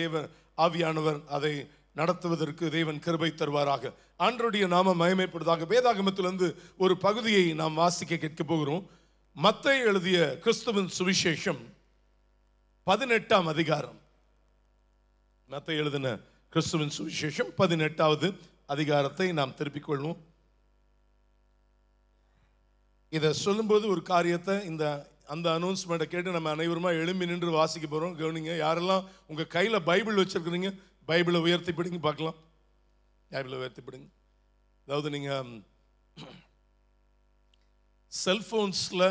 தேவ ஆவியானவர் அதை நடத்துவதற்கு தேவன் கிருபை தருவாராக. ஆண்டவருடைய நாம மகிமைப்படுவதாக. வேதாகமத்திலிருந்து ஒரு பகுதியை நாம் வாசிக்க கேட்க போகிறோம். மத்தேயு எழுதிய கிறிஸ்துவின் சுவிசேஷம் 18ஆம் அதிகாரம். மத்தேயு எழுதின கிறிஸ்துவின் சுவிசேஷம் 18வது அதிகாரத்தை நாம் திருப்பிக் கொள்வோம். இதை சொல்லும்போது ஒரு காரியத்தை அந்த அனௌன்ஸ்மெண்ட்டை கேட்டு நம்ம அனைவருமா எழும்பி நின்று வாசிக்க போகிறோம். கவனிங்க, யாரெல்லாம் உங்கள் கையில் பைபிள் வச்சுருக்கிறீங்க, பைபிளை உயர்த்தி பிடிங்க பார்க்கலாம். பைபிளை உயர்த்தி பிடிங்க. அதாவது நீங்கள் செல்ஃபோன்ஸில்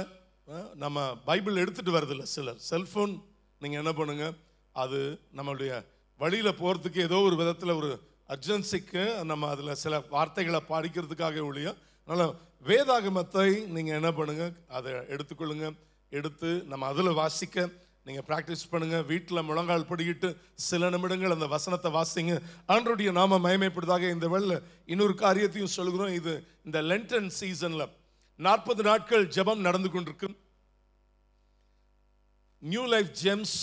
நம்ம பைபிள் எடுத்துகிட்டு வரதில்லை சிலர். செல்ஃபோன் நீங்கள் என்ன பண்ணுங்க, அது நம்மளுடைய வழியில் போகிறதுக்கு ஏதோ ஒரு விதத்தில் ஒரு அர்ஜென்சிக்கு நம்ம அதில் சில வார்த்தைகளை படிக்கிறதுக்காக ஒழிய, அதனால் வேதாகமத்தை நீங்கள் என்ன பண்ணுங்க, அதை எடுத்துக்கொள்ளுங்க. எடுத்து நம்ம அதில் வாசிக்க நீங்கள் ப்ராக்டிஸ் பண்ணுங்க. வீட்டில் முழங்கால் படிக்கிட்டு சில நிமிடங்கள் அந்த வசனத்தை வாசிங்க. ஆண்டவருடைய நாம மகிமைப்படுவதாக. இந்த வேளையில் இன்னொரு காரியத்தையும் சொல்கிறோம். இது இந்த லென்டன் சீசனில் 40 நாட்கள் ஜெபம் நடந்து கொண்டிருக்கு. நியூ லைஃப் ஜெம்ஸ்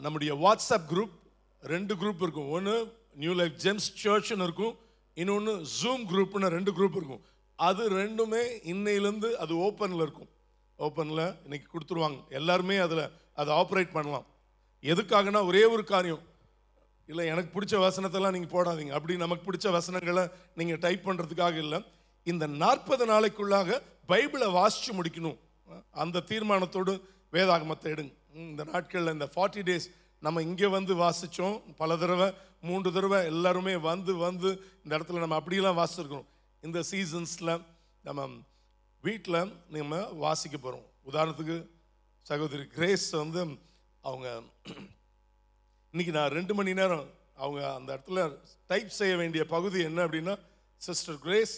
நம்முடைய வாட்ஸ்அப் குரூப் 2 குரூப் இருக்கும். ஒன்று நியூ லைஃப் ஜெம்ஸ் சர்ச்னு இருக்கும், இன்னொன்று ஜூம் குரூப்னு 2 குரூப் இருக்கும். அது ரெண்டுமே இன்னையிலேருந்து அது ஓப்பனில் இருக்கும். ஓப்பனில் இன்னைக்கு கொடுத்துருவாங்க. எல்லாருமே அதில் அதை ஆப்ரேட் பண்ணலாம். எதுக்காகனா ஒரே ஒரு காரியம், இல்லை எனக்கு பிடிச்ச வசனத்தெல்லாம் நீங்கள் போடாதீங்க, அப்படி நமக்கு பிடிச்ச வசனங்களை நீங்கள் டைப் பண்ணுறதுக்காக இல்லை. இந்த 40 நாளைக்குள்ளாக பைபிளை வாசித்து முடிக்கணும். அந்த தீர்மானத்தோடு வேதாகமத்தை எடுங்க. இந்த நாட்களில் இந்த 40 days நம்ம இங்கே வந்து வாசித்தோம் பல தடவை, 3 தடவை எல்லாருமே வந்து இந்த இடத்துல நம்ம அப்படியெல்லாம் வாசிச்சிருக்கிறோம். இந்த சீசன்ஸில் நம்ம வீட்டில் நம்ம வாசிக்க போகிறோம். உதாரணத்துக்கு சகோதரி கிரேஸ் வந்து அவங்க இன்னைக்கு நான் 2 மணி நேரம் அவங்க அந்த இடத்துல டைப் செய்ய வேண்டிய பகுதி என்ன அப்படின்னா, சிஸ்டர் கிரேஸ்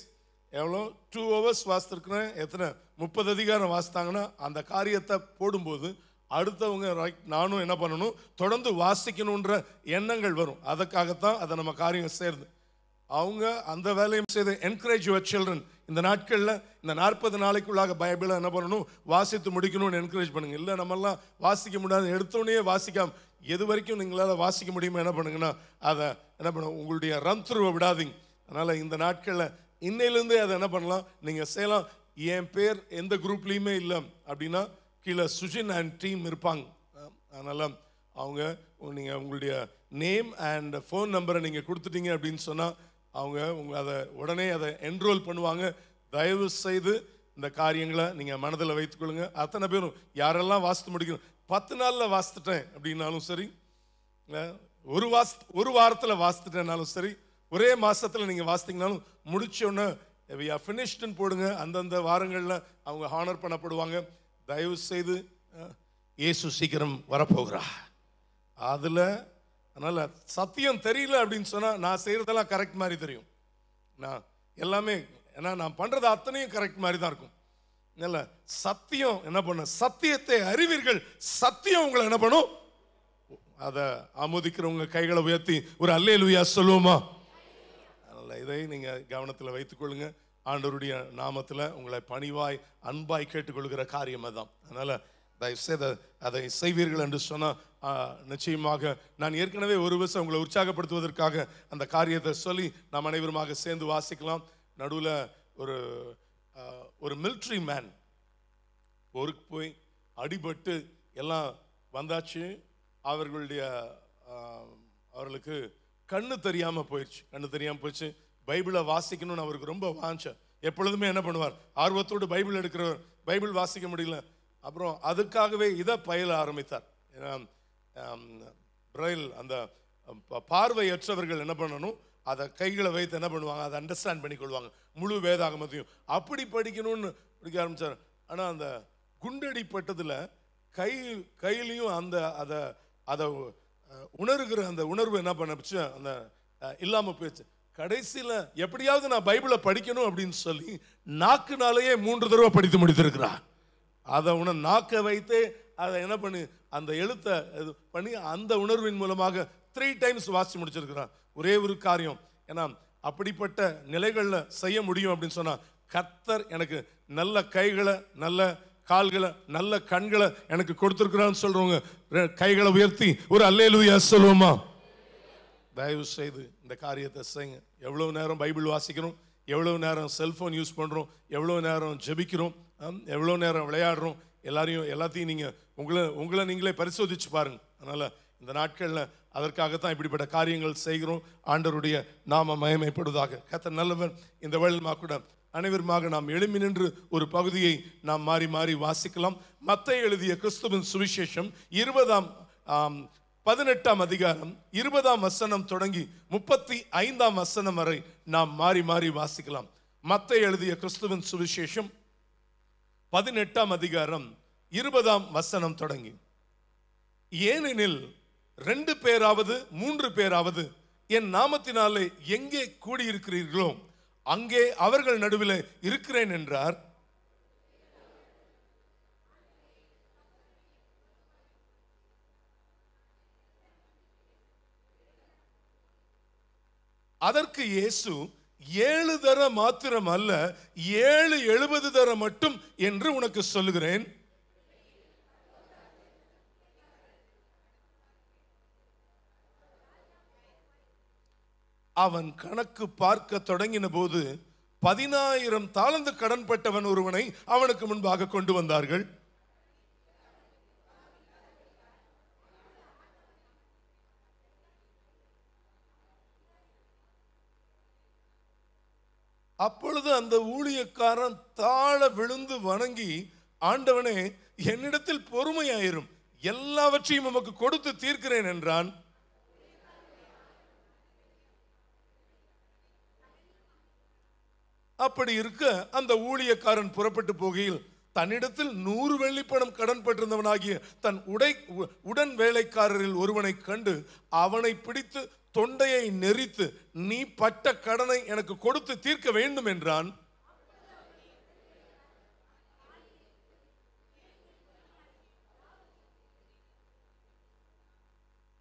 எவ்வளோ 2 hours வாசித்திருக்கிறேன், எத்தனை 30 அதிகாரம் வாசித்தாங்கன்னா அந்த காரியத்தை போடும்போது அடுத்தவங்க நானும் என்ன பண்ணணும், தொடர்ந்து வாசிக்கணுன்ற எண்ணங்கள் வரும். அதுக்காகத்தான் அதை நம்ம காரியம் சேர்ந்து அவங்க அந்த வேலையும் செய்து என்கரேஜ் யுவர் சில்ட்ரன். இந்த நாட்களில் இந்த 40 நாளைக்குள்ளாக பைபிளை என்ன பண்ணணும், வாசித்து முடிக்கணும்னு என்கரேஜ் பண்ணுங்க. இல்லை நம்மெல்லாம் வாசிக்க முடியாது, எடுத்தோடனே வாசிக்காம எது வரைக்கும் நீங்களால் வாசிக்க முடியுமோ என்ன பண்ணுங்கன்னா அதை என்ன பண்ண உங்களுடைய ரன் த்ரூவை விடாதீங்க. அதனால் இந்த நாட்களில் இன்னையிலேருந்தே அதை என்ன பண்ணலாம், நீங்கள் செய்யலாம். என் பேர் எந்த குரூப்லேயுமே இல்லை அப்படின்னா கீழே சுஜின் அண்ட் டீம் இருப்பாங்க. அதனால் அவங்க நீங்கள் உங்களுடைய நேம் அண்ட் ஃபோன் நம்பரை நீங்கள் கொடுத்துட்டீங்க அப்படின்னு சொன்னால் அவங்க அதை உடனே அதை என்ரோல் பண்ணுவாங்க. தயவு செய்து இந்த காரியங்களை நீங்கள் மனதில் வைத்துக்கொள்ளுங்க. அத்தனை பேரும் யாரெல்லாம் வாசித்து முடிக்கணும், 10 நாளில் வாசித்துட்டேன் அப்படின்னாலும் சரி, ஒரு வாரத்தில் வாசித்துட்டேன்னாலும் சரி, ஒரே மாதத்தில் நீங்கள் வாசித்தீங்கனாலும் முடிச்சோன்னே வி ஆர் ஃபினிஷ்டுன்னு போடுங்க. அந்தந்த வாரங்களில் அவங்க ஹானர் பண்ணப்படுவாங்க. தயவு செய்து இயேசு சீக்கிரம் வரப்போகிறா அதில். அதனால் சத்தியம் தெரியல அப்படின்னு சொன்னால் நான் செய்கிறதெல்லாம் கரெக்ட் மாதிரி தெரியும். நான் எல்லாமே ஏன்னா நான் பண்ணுறது அத்தனையும் கரெக்ட் மாதிரி தான் இருக்கும். இல்லை, சத்தியம் என்ன பண்ண, சத்தியத்தை அறிவீர்கள், சத்தியம் உங்களை என்ன பண்ணும். அதை ஆமோதிக்கிறவங்க கைகளை உயர்த்தி ஒரு அல்லேலூயா சொல்லுவோமா? அதனால் இதை நீங்கள் கவனத்தில் வைத்துக்கொள்ளுங்க. ஆண்டவருடைய நாமத்தில் உங்களை பணிவாய் அன்பாய் கேட்டுக்கொள்கிற காரியம் அதுதான். அதனால் தயவுசெய்து அதை செய்வீர்கள் என்று சொன்னால் நிச்சயமாக நான் ஏற்கனவே ஒரு விஷயம் உங்களை உற்சாகப்படுத்துவதற்காக அந்த காரியத்தை சொல்லி நாம் அனைவருமாக சேர்ந்து வாசிக்கலாம். நடுவில் ஒரு மிலிட்ரி மேன் போருக்கு போய் அடிபட்டு எல்லாம் வந்தாச்சு. அவர்களுக்கு கண்ணு தெரியாமல் போயிடுச்சு. பைபிளை வாசிக்கணும்னு அவருக்கு ரொம்ப வாஞ்சம். எப்பொழுதுமே என்ன பண்ணுவார், ஆர்வத்தோடு பைபிள் எடுக்கிறவர், பைபிள் வாசிக்க முடியல. அப்புறம் அதுக்காகவே இதை பயில ஆரம்பித்தார். பிரைல் அந்த பார்வையற்றவர்கள் என்ன பண்ணணும், அதை கைகளை வைத்து என்ன பண்ணுவாங்க, அதை அண்டர்ஸ்டாண்ட் பண்ணிக்கொள்வாங்க. முழு வேதாகமத்தையும் அப்படி படிக்கணும்னு படிக்க ஆரம்பித்தார். ஆனால் அந்த குண்டடிப்பட்டதில் கையிலையும் அதை உணர்கிற அந்த உணர்வு என்ன பண்ணச்சு, அந்த இல்லாமல் போயிடுச்சு. கடைசியில் எப்படியாவது நான் பைபிளை படிக்கணும் அப்படின்னு சொல்லி நாக்குனாலேயே 3 தடவை படித்து முடித்திருக்கிறார். அதை நாக்கை வைத்தே அதை என்ன பண்ணி அந்த எழுத்தை இது பண்ணி அந்த உணர்வின் மூலமாக 3 times வாசித்து முடிச்சிருக்கிறார். ஒரே ஒரு காரியம், ஏன்னா அப்படிப்பட்ட நிலைகளில் செய்ய முடியும் அப்படின்னு சொன்னால் கர்த்தர் எனக்கு நல்ல கைகளை நல்ல கால்களை நல்ல கண்களை எனக்கு கொடுத்திருக்கிறான்னு சொல்றவங்க கைகளை உயர்த்தி ஒரு அல்லேலூயா சொல்லுவோமா? தயவு செய்து இந்த காரியத்தை செய்யுங்க. எவ்வளவு நேரம் பைபிள் வாசிக்கிறோம், எவ்வளவு நேரம் செல்போன் யூஸ் பண்றோம், எவ்வளவு நேரம் ஜெபிக்கிறோம், எவ்வளவு நேரம் விளையாடுறோம், எல்லாத்தையும் நீங்க உங்களை நீங்களே பரிசோதிச்சு பாருங்க. அதனால இந்த நாட்கள்ல அதற்காகத்தான் இப்படிப்பட்ட காரியங்கள் செய்கிறோம். ஆண்டவருடைய நாம மகிமைப்படுவதாக. கர்த்தர் நல்லவர். இந்த வேளையிலுமா கூட அனைவருமாக நாம் எழும்பி நின்று ஒரு பகுதியை நாம் மாறி மாறி வாசிக்கலாம். மத்தேயு எழுதிய கிறிஸ்துவின் சுவிசேஷம் 18ஆம் அதிகாரம் 20ஆம் வசனம் தொடங்கி 35ஆம் வசனம் வரை நாம் மாறி மாறி வாசிக்கலாம். மத்தேயு எழுதிய கிறிஸ்துவின் சுவிசேஷம் 18ஆம் அதிகாரம் 20ஆம் வசனம் தொடங்கி. ஏனெனில் 2 பேராவது 3 பேராவது என் நாமத்தினாலே எங்கே கூடியிருக்கிறீர்களோ அங்கே அவர்கள் நடுவில் இருக்கிறேன் என்றார். அதற்கு இயேசு 7 தர மாத்திரம் அல்ல 70 தர மட்டும் என்று உனக்கு சொல்லுகிறேன். அவன் கணக்கு பார்க்க தொடங்கின போது 10,000 தாலந்து கடன்பட்டவன் ஒருவனை அவனுக்கு முன்பாக கொண்டு வந்தார்கள். அப்பொழுது அந்த ஊழியக்காரன் தாழ விழுந்து வணங்கி, ஆண்டவனே, என்னிடத்தில் பொறுமையாயிரும், எல்லாவற்றையும் உமக்கு கொடுத்து தீர்க்கிறேன் என்றான். அப்படி இருக்க அந்த ஊழியக்காரன் புறப்பட்டு போகையில் தன்னிடத்தில் 100 வெள்ளிப்பணம் கடன் பட்டிருந்தவனாகிய தன் உடன் வேலைக்காரரில் ஒருவனை கண்டு அவனை பிடித்து தொண்டையை நெரித்து, நீ பட்ட கடனை எனக்கு கொடுத்து தீர்க்க வேண்டும் என்றான்.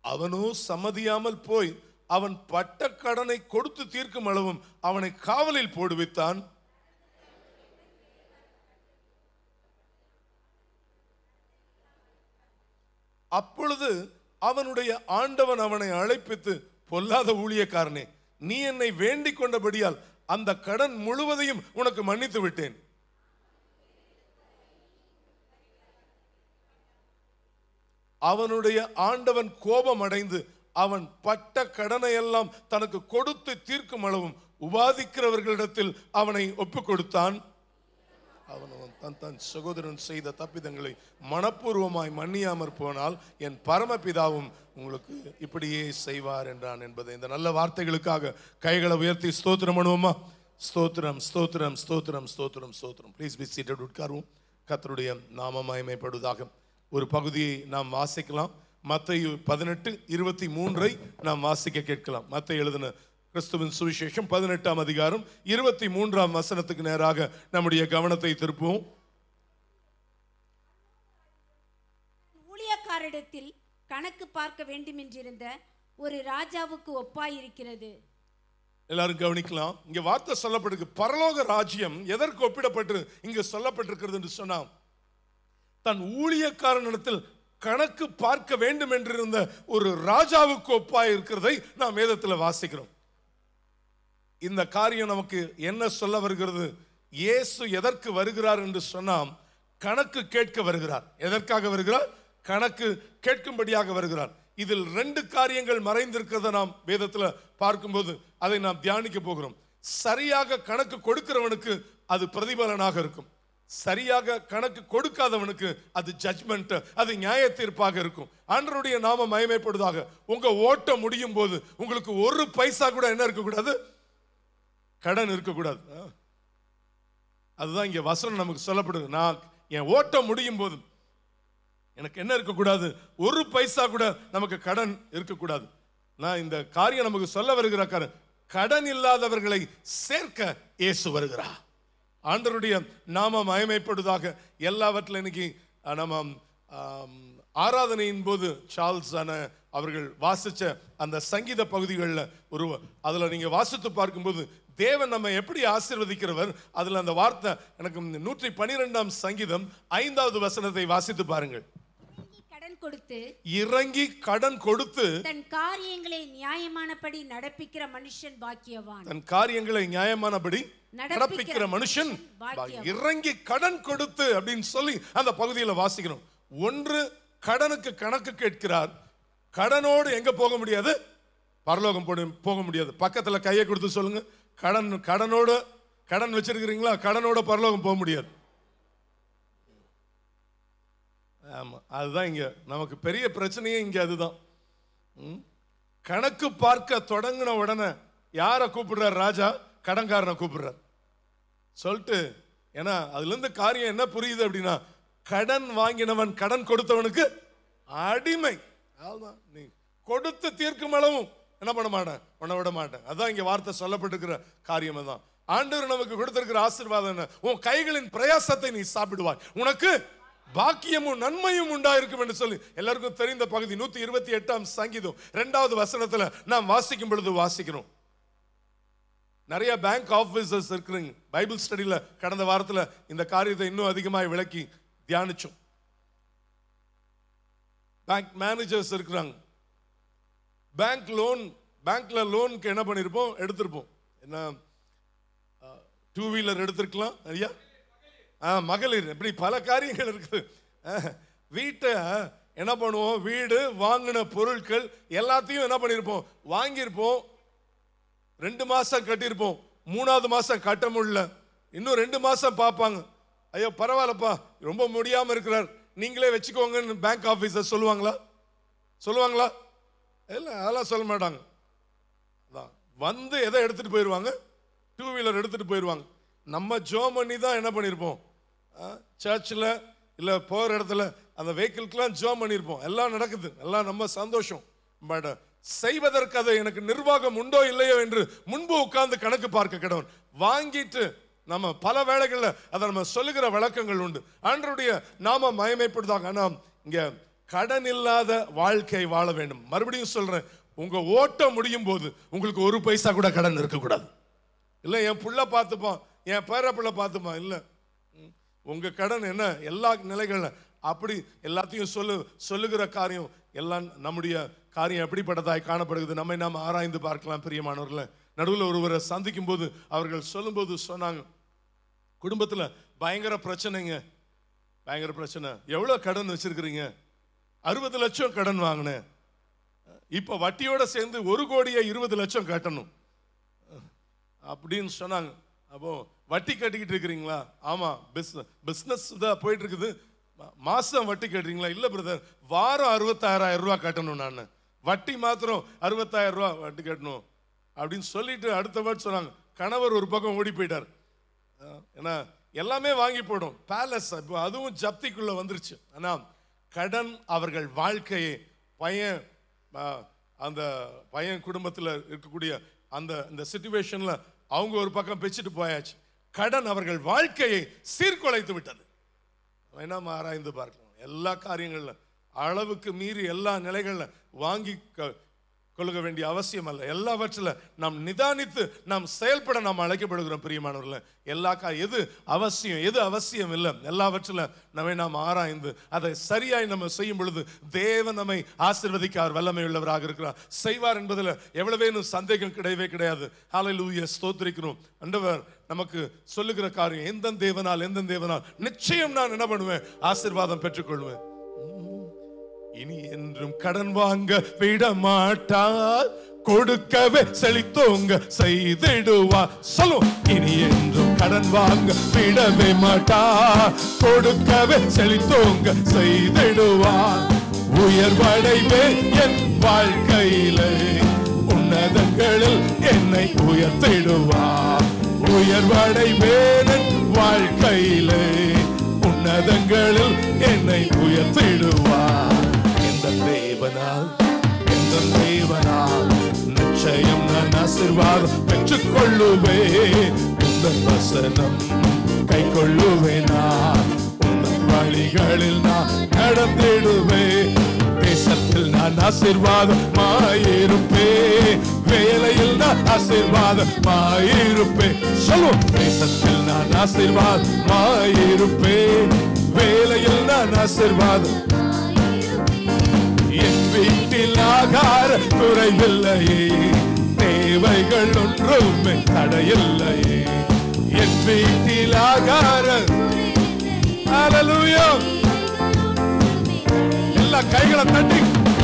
அவனோ சம்மதியாமல் போய் அவன் பட்ட கடனை கொடுத்து தீர்க்கும் அளவும் அவனை காவலில் போடுவித்தான். அப்பொழுது அவனுடைய ஆண்டவன் அவனை அழைப்பித்து, பொல்லாத ஊழியக்காரனே, நீ என்னை வேண்டிக் கொண்டபடியால் அந்த கடன் முழுவதையும் உனக்கு மன்னித்து விட்டேன். அவனுடைய ஆண்டவன் கோபம் அடைந்து அவன் பட்ட கடனை எல்லாம் தனக்கு கொடுத்து தீர்க்கும் அளவும் உபாதிக்கிறவர்களிடத்தில் அவனை ஒப்புக் கொடுத்தான். அவன் தன் சகோதரன் செய்த தப்பிதங்களை மனப்பூர்வமாய் மன்னியாமற் போனால் என் பரமபிதாவும் உங்களுக்கு இப்படியே செய்வார் என்றான் என்பதை இந்த நல்ல வார்த்தைகளுக்காக கைகளை உயர்த்தி ஸ்தோத்திரம் பண்ணுவோமா? ஸ்தோத்திரம், ஸ்தோத்திரம், ஸ்தோத்திரம், ஸ்தோத்திரம், ஸ்தோத்திரம். Please be seated. உட்காருவோம். கர்த்தருடைய நாமம் மகிமைப்படுவதாக. ஒரு பகுதியை நாம் வாசிக்கலாம். மத்தேயு 18:23 நாம் வாசிக்க கேட்கலாம். மத்தேயு எழுதின கிறிஸ்துவின் சுவிசேஷம் 18ஆம் அதிகாரம் 23ஆம் வசனத்துக்கு நேராக நம்முடைய கவனத்தை திருப்புவோம். ஊழியக்காரிடத்தில் கணக்கு பார்க்க வேண்டும் என்றிருந்த ஒரு ராஜாவுக்கு ஒப்பாயிருக்கிறது. எல்லாரும் கவனிக்கலாம். இங்க வார்த்தை சொல்லப்பட்டிருக்கு, பரலோக ராஜ்யம் எதற்கு ஒப்பிடப்பட்டு இங்கு சொல்லப்பட்டிருக்கிறது என்று சொன்னான், தன் ஊழியக்காரனிடத்தில் கணக்கு பார்க்க வேண்டும் என்றிருந்த ஒரு ராஜாவுக்கு ஒப்பாய் இருக்கிறதை நாம் வேதத்தில் வாசிக்கிறோம். இந்த காரியம் நமக்கு என்ன சொல்ல வருகிறது? இயேசு எதற்கு வருகிறார் என்று சொன்னால், கணக்கு கேட்க வருகிறார். எதற்காக வருகிறார்? கணக்கு கேட்கும்படியாக வருகிறார். இதில் 2 காரியங்கள் மறைந்திருக்கிறத நாம் வேதத்தில் பார்க்கும்போது அதை நாம் தியானிக்க போகிறோம். சரியாக கணக்கு கொடுக்கிறவனுக்கு அது பிரதிபலனாக இருக்கும். சரியாக கணக்கு கொடுக்காதவனுக்கு அது ஜட்ஜ்மெண்ட், அது நியாய தீர்ப்பாக இருக்கும். ஆண்டவருடைய நாமம் மகிமைப்படுவதாக. உங்க ஓட்டம் முடியும் போது உங்களுக்கு 1 பைசா கூட என்ன இருக்கக்கூடாது? கடன் இருக்கக்கூடாது. அதுதான் இங்க வசனம் நமக்கு சொல்லப்படுது. நான் என் ஓட்டம் முடியும் போது எனக்கு என்ன இருக்கக்கூடாது? 1 பைசா கூட நமக்கு கடன் இருக்கக்கூடாது. நான் இந்த காரியம் நமக்கு சொல்ல வருகிற கடன் இல்லாதவர்களை சேர்க்க இயேசு வருகிறார். ஆண்டவருடைய நாமம் மகிமைப்படுவதாக. எல்லாவற்றிலும் இன்னைக்கு நம்ம ஆராதனையின் போது சார்ல்ஸ் அவர்கள் வாசிச்ச அந்த சங்கீத பகுதிகளில் அதுல நீங்க வாசித்து பார்க்கும்போது தேவன் நம்ம எப்படி ஆசீர்வதிக்கிறவர். அதுல அந்த வார்த்தை எனக்கு 112ஆம் சங்கீதம் 5வது வசனத்தை வாசித்து பாருங்கள். இறங்கி கடன் கொடுத்து தன் காரியங்களை நியாயமானபடி நடப்பிக்கிற மனுஷன் பாக்கியவான். தன் காரியங்களை நியாயமானபடி நடப்பிக்கிற மனுஷன் இறங்கி கடன் கொடுத்து அப்படின்னு சொல்லி அந்த பகுதியில் வாசிக்கணும். ஒன்று, கடனுக்கு கணக்கு கேட்கிறார். கடனோடு எங்க போக முடியாது? பரலோகம் போக முடியாது. பக்கத்துல கையை கொடுத்து சொல்லுங்க, கடனோட கடன் வச்சிருக்கிறீங்களா? கடனோட பரலோகம் போக முடியாது. ஆமா, அதுதான் இங்க நமக்கு பெரிய பிரச்சனையே. இங்க அதுதான். கணக்கு பார்க்க தொடங்கின உடனே யாரை கூப்பிடுறார் ராஜா? கடன்காரனை கூப்பிடுறார். சொல்லிட்டு, ஏன்னா அதுல இருந்து காரியம் என்ன புரியுது அப்படின்னா, கடன் வாங்கினவன் கடன் கொடுத்தவனுக்கு அடிமை. நீ கொடுத்து தீர்க்கும் அளவும் என்ன பண்ண மாட்டேன், பண்ண விட மாட்டேன். அதான் இங்க வார்த்தை சொல்லப்பட்டிருக்கிற காரியம் தான். ஆண்டவர் நமக்கு கொடுத்திருக்கிற ஆசீர்வாதம் என்ன? உன் கைகளின் பிரயாசத்தை நீ சாப்பிடுவாய், உனக்கு பாக்கியமும் நன்மையும் உண்டாயிருக்கும் என்று சொல்லி எல்லாருக்கும் தெரிந்த பகுதி 128ஆம் சங்கீதம் 2வது வசனத்துல நாம் வாசிக்கும் பொழுது வாசிக்கிறோம். நிறைய பேங்க் ஆபீசர்ஸ் இருக்கிறீங்க. பைபிள் ஸ்டடியில கடந்த வாரத்துல இந்த காரியத்தை இன்னும் அதிகமாக விளக்கி தியானிச்சோம். பேங்க் மேனேஜர்ஸ் இருக்கிறாங்க. பேங்க்ல லோனுக்கு என்ன பண்ணிருப்போம்? எடுத்திருப்போம். என்ன, 2 வீலர் எடுத்திருக்கலாம் ஐயா, மகளிர், இப்படி பல காரியங்கள் இருக்குது. வீட்டை என்ன பண்ணுவோம்? வீடு வாங்கின பொருட்கள் எல்லாத்தையும் என்ன பண்ணிருப்போம்? வாங்கியிருப்போம். 2 மாசம் கட்டியிருப்போம். 3வது மாசம் கட்ட முடியல. இன்னும் 2 மாசம் பார்ப்பாங்க. ஐயோ பரவாயில்லப்பா, ரொம்ப முடியாம இருக்கிறார், நீங்களே வச்சுக்கோங்கன்னு பேங்க் ஆபீசர் சொல்லுவாங்களா? சொல்லுவாங்களா? இல்ல, அதெல்லாம் சொல்ல மாட்டாங்க. வந்து எதை எடுத்துட்டு போயிடுவாங்க? 2 வீலர் எடுத்துட்டு போயிடுவாங்க. நம்ம ஜோம் பண்ணி தான் என்ன பண்ணியிருப்போம்? சர்ச்சில் இல்லை போகிற இடத்துல அந்த வெஹிக்கிள்க்கெலாம் ஜோம் பண்ணியிருப்போம். எல்லாம் நடக்குது, எல்லாம் நம்ம சந்தோஷம். பட் செய்வதற்கு அதை எனக்கு நிர்வாகம் உண்டோ இல்லையோ என்று முன்பு உட்கார்ந்து கணக்கு பார்க்க கடவன். வாங்கிட்டு நம்ம பல வேளைகளில் அதை நம்ம சொல்லுகிற வழக்கங்கள் உண்டு. ஆண்டவருடைய நாம மகிமைப்படுதாக. ஆனால் இங்கே கடன் இல்லாத வாழ்க்கை வாழ வேண்டும். மறுபடியும் சொல்றேன், உங்க ஓட்டம் முடியும் போது உங்களுக்கு 1 பைசா கூட கடன் இருக்கக்கூடாது. இல்லை என் புள்ள பார்த்துப்பான், என் பேர பிள்ளை பார்த்துப்பான். இல்லை, உங்க கடன் என்ன? எல்லா நிலைகள்ல அப்படி எல்லாத்தையும் சொல்லுகிற காரியம் எல்லாம் நம்முடைய காரியம் எப்படிப்பட்டதாய் காணப்படுகிறது நம்மை நாம் ஆராய்ந்து பார்க்கலாம். பிரியமானவர்களே, நடுவில் ஒருவரை சந்திக்கும் போது அவர்கள் சொல்லும்போது சொன்னாங்க, குடும்பத்தில் பயங்கர பிரச்சனைங்க, பயங்கர பிரச்சனை. எவ்வளோ கடன் வச்சிருக்கிறீங்க? 60 லட்சம் கடன் வாங்கினேன், இப்போ வட்டியோட சேர்ந்து 1,20,00,000 கட்டணும் அப்படின்னு சொன்னாங்க. அப்போ வட்டி கட்டிக்கிட்டு இருக்கிறீங்களா? ஆமா, பிஸ்னஸ் தான் போயிட்டு இருக்குது. மாசம் வட்டி கட்டுறீங்களா? இல்ல பிரதர், வாரம் 66,000 ரூபாய் கட்டணும், நான் வட்டி மாத்திரம் 65,000 ரூபாய் வட்டி கட்டணும் அப்படின்னு சொல்லிட்டு அடுத்த வேர்ட் சொன்னாங்க. கணவர் ஒரு பக்கம் ஓடி போயிட்டார். ஏன்னா எல்லாமே வாங்கி போடும் பேலஸ், இப்போ அதுவும் ஜப்திக்குள்ள வந்துருச்சு. ஆனா கடன் அவர்கள் வாழ்க்கையை அந்த பையன் குடும்பத்தில் இருக்கக்கூடிய அந்த சிச்சுவேஷன்ல அவங்க ஒரு பக்கம் பெச்சிட்டு போயாச்சு. கடன் அவர்கள் வாழ்க்கையை சீர்குலைத்து விட்டது. வேணா ஆராய்ந்து பார்க்கலாம். எல்லா காரியங்கள்ல அளவுக்கு மீறி எல்லா நிலைகள்ல வாங்கி கொள்ளுக வேண்டிய அவசியம் அல்ல. எல்லாவற்றில நாம் நிதானித்து நாம் செயல்பட நாம் அழைக்கப்படுகிறோம். பிரியமானவர்களே, எது அவசியம் எது அவசியம் இல்லை, எல்லாவற்றில நம்மை நாம் ஆராய்ந்து அதை சரியாய் நம்ம செய்யும் பொழுது தேவன் நம்மை ஆசீர்வதிக்கார் வல்லமை உள்ளவராக இருக்கிறார், செய்வார் என்பதில் எவ்வளவேனும் சந்தேகம் கிடையவே கிடையாது. ஹல்லேலூயா, ஸ்தோத்திரிக்கிறோம். ஆண்டவர் நமக்கு சொல்லுகிற காரியம், எந்த தேவனால் நிச்சயம் நான் என்ன பண்ணுவேன்? ஆசீர்வாதம் பெற்றுக்கொள்வேன். இனி என்றும் கடன் வாங்க விட மாட்டார், கொடுக்கவே செழித்தோங்க செய்திடுவார். சொல்லும், இனி என்றும் கடன் வாங்க விடவே மாட்டார், கொடுக்கவே செழித்தோங்க செய்திடுவார். உயர்வடைவே என் வாழ்க்கையிலே, உன்னதங்களில் என்னை உயர்த்திடுவார். உயர்வடைவேன் என் வாழ்க்கையிலே, உன்னதங்களில் என்னை உயர்த்திடுவார். தேவனால் நிச்சயம் நான் ஆசீர்வாதம் பெற்றுக் கொள்ளுவேன். உந்தன் வசனம் கை கொள்ளுவேன், உந்தன் வழிகளில் நான் நடந்திடுவேன். தேசத்தில் நான் ஆசீர்வாதமாயிருப்பேன், வேலையில் நான் ஆசீர்வாதமாயிருப்பேன். சொல்லுவோம். தேசத்தில் நான் ஆசீர்வாதமாயிருப்பேன். வேலையில் நான் ஆசீர்வாதம். என் வீட்டில் ஆகார குறைவில்லையே, தேவைகள் ஒன்றுமே தடையில்லையே. என் வீட்டில் ஆகார ஹல்லேலூயா. எல்லா கைகளை தட்டி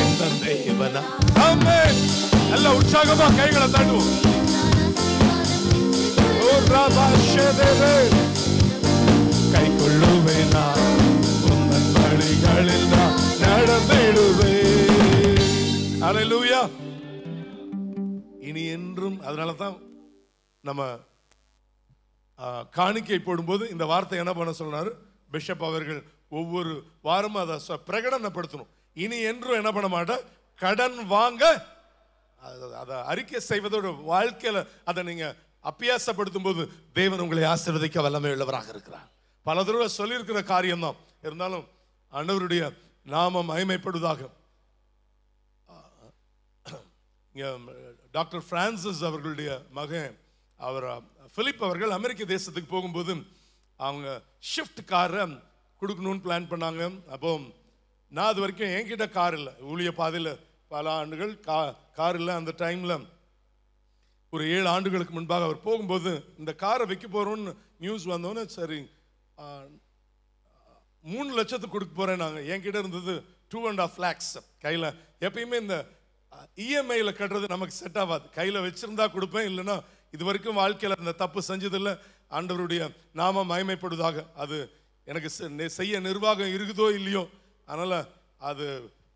இந்த தேவனா ஆமென். எல்லா உற்சாகமா கைகளை தட்டுவோம். ஓ ராபா ஷேதேவே கை கொள்ளுவேனா உந்தன் வழிகளில் நான் நடந்திடுவேன். ஹல்லேலூயா. இனி என்றும் அதனால தான் நம்ம காணிக்கை போடும்போது இந்த வார்த்தை என்ன பண்ண சொன்னாரு பிஷப் அவர்கள். ஒவ்வொரு வாரமும் அதை பிரகடனப்படுத்தணும். இனி என்றும் என்ன பண்ண மாட்டேன், கடன் வாங்க அதை அறிக்கை செய்வதோட வாழ்க்கையில அதை நீங்க அபியாசப்படுத்தும் போது தேவன் உங்களை ஆசீர்வதிக்க வல்லமை உள்ளவராக இருக்கிறார். பல தடவை சொல்லியிருக்கிற காரியம் தான், இருந்தாலும் ஆண்டவருடைய நாமம் மகிமைப்படுவதாக. டாக்டர் பிரான்சிஸ் அவர்களுடைய மகன் அவர் பிலிப் அவர்கள் அமெரிக்க தேசத்துக்கு போகும்போது அவங்க ஷிஃப்ட் காரை கொடுக்கணும்னு பிளான் பண்ணாங்க. அப்போ நான் அது வரைக்கும் என்கிட்ட கார் இல்லை, ஊழிய பாதையில் பல ஆண்டுகள் கார் இல்லை. அந்த டைமில் ஒரு 7 ஆண்டுகளுக்கு முன்பாக அவர் போகும்போது இந்த காரை வைக்க போகிறோன்னு நியூஸ் வந்தோன்னே, சரி 3 லட்சத்துக்கு கொடுக்க போகிறேன். நாங்கள் என்கிட்ட இருந்தது 2.5 lakhs கையில். எப்பயுமே இந்த இஎம்ஐயில் கட்டுறது நமக்கு செட் ஆகாது. கையில் வச்சிருந்தா கொடுப்பேன், இல்லைன்னா இது வரைக்கும் வாழ்க்கையில் அந்த தப்பு செஞ்சதில்லை. ஆண்டவருடைய நாம மகிமைப்படுவதாக. அது எனக்கு செய்ய நிர்வாகம் இருக்குதோ இல்லையோ, அதனால் அது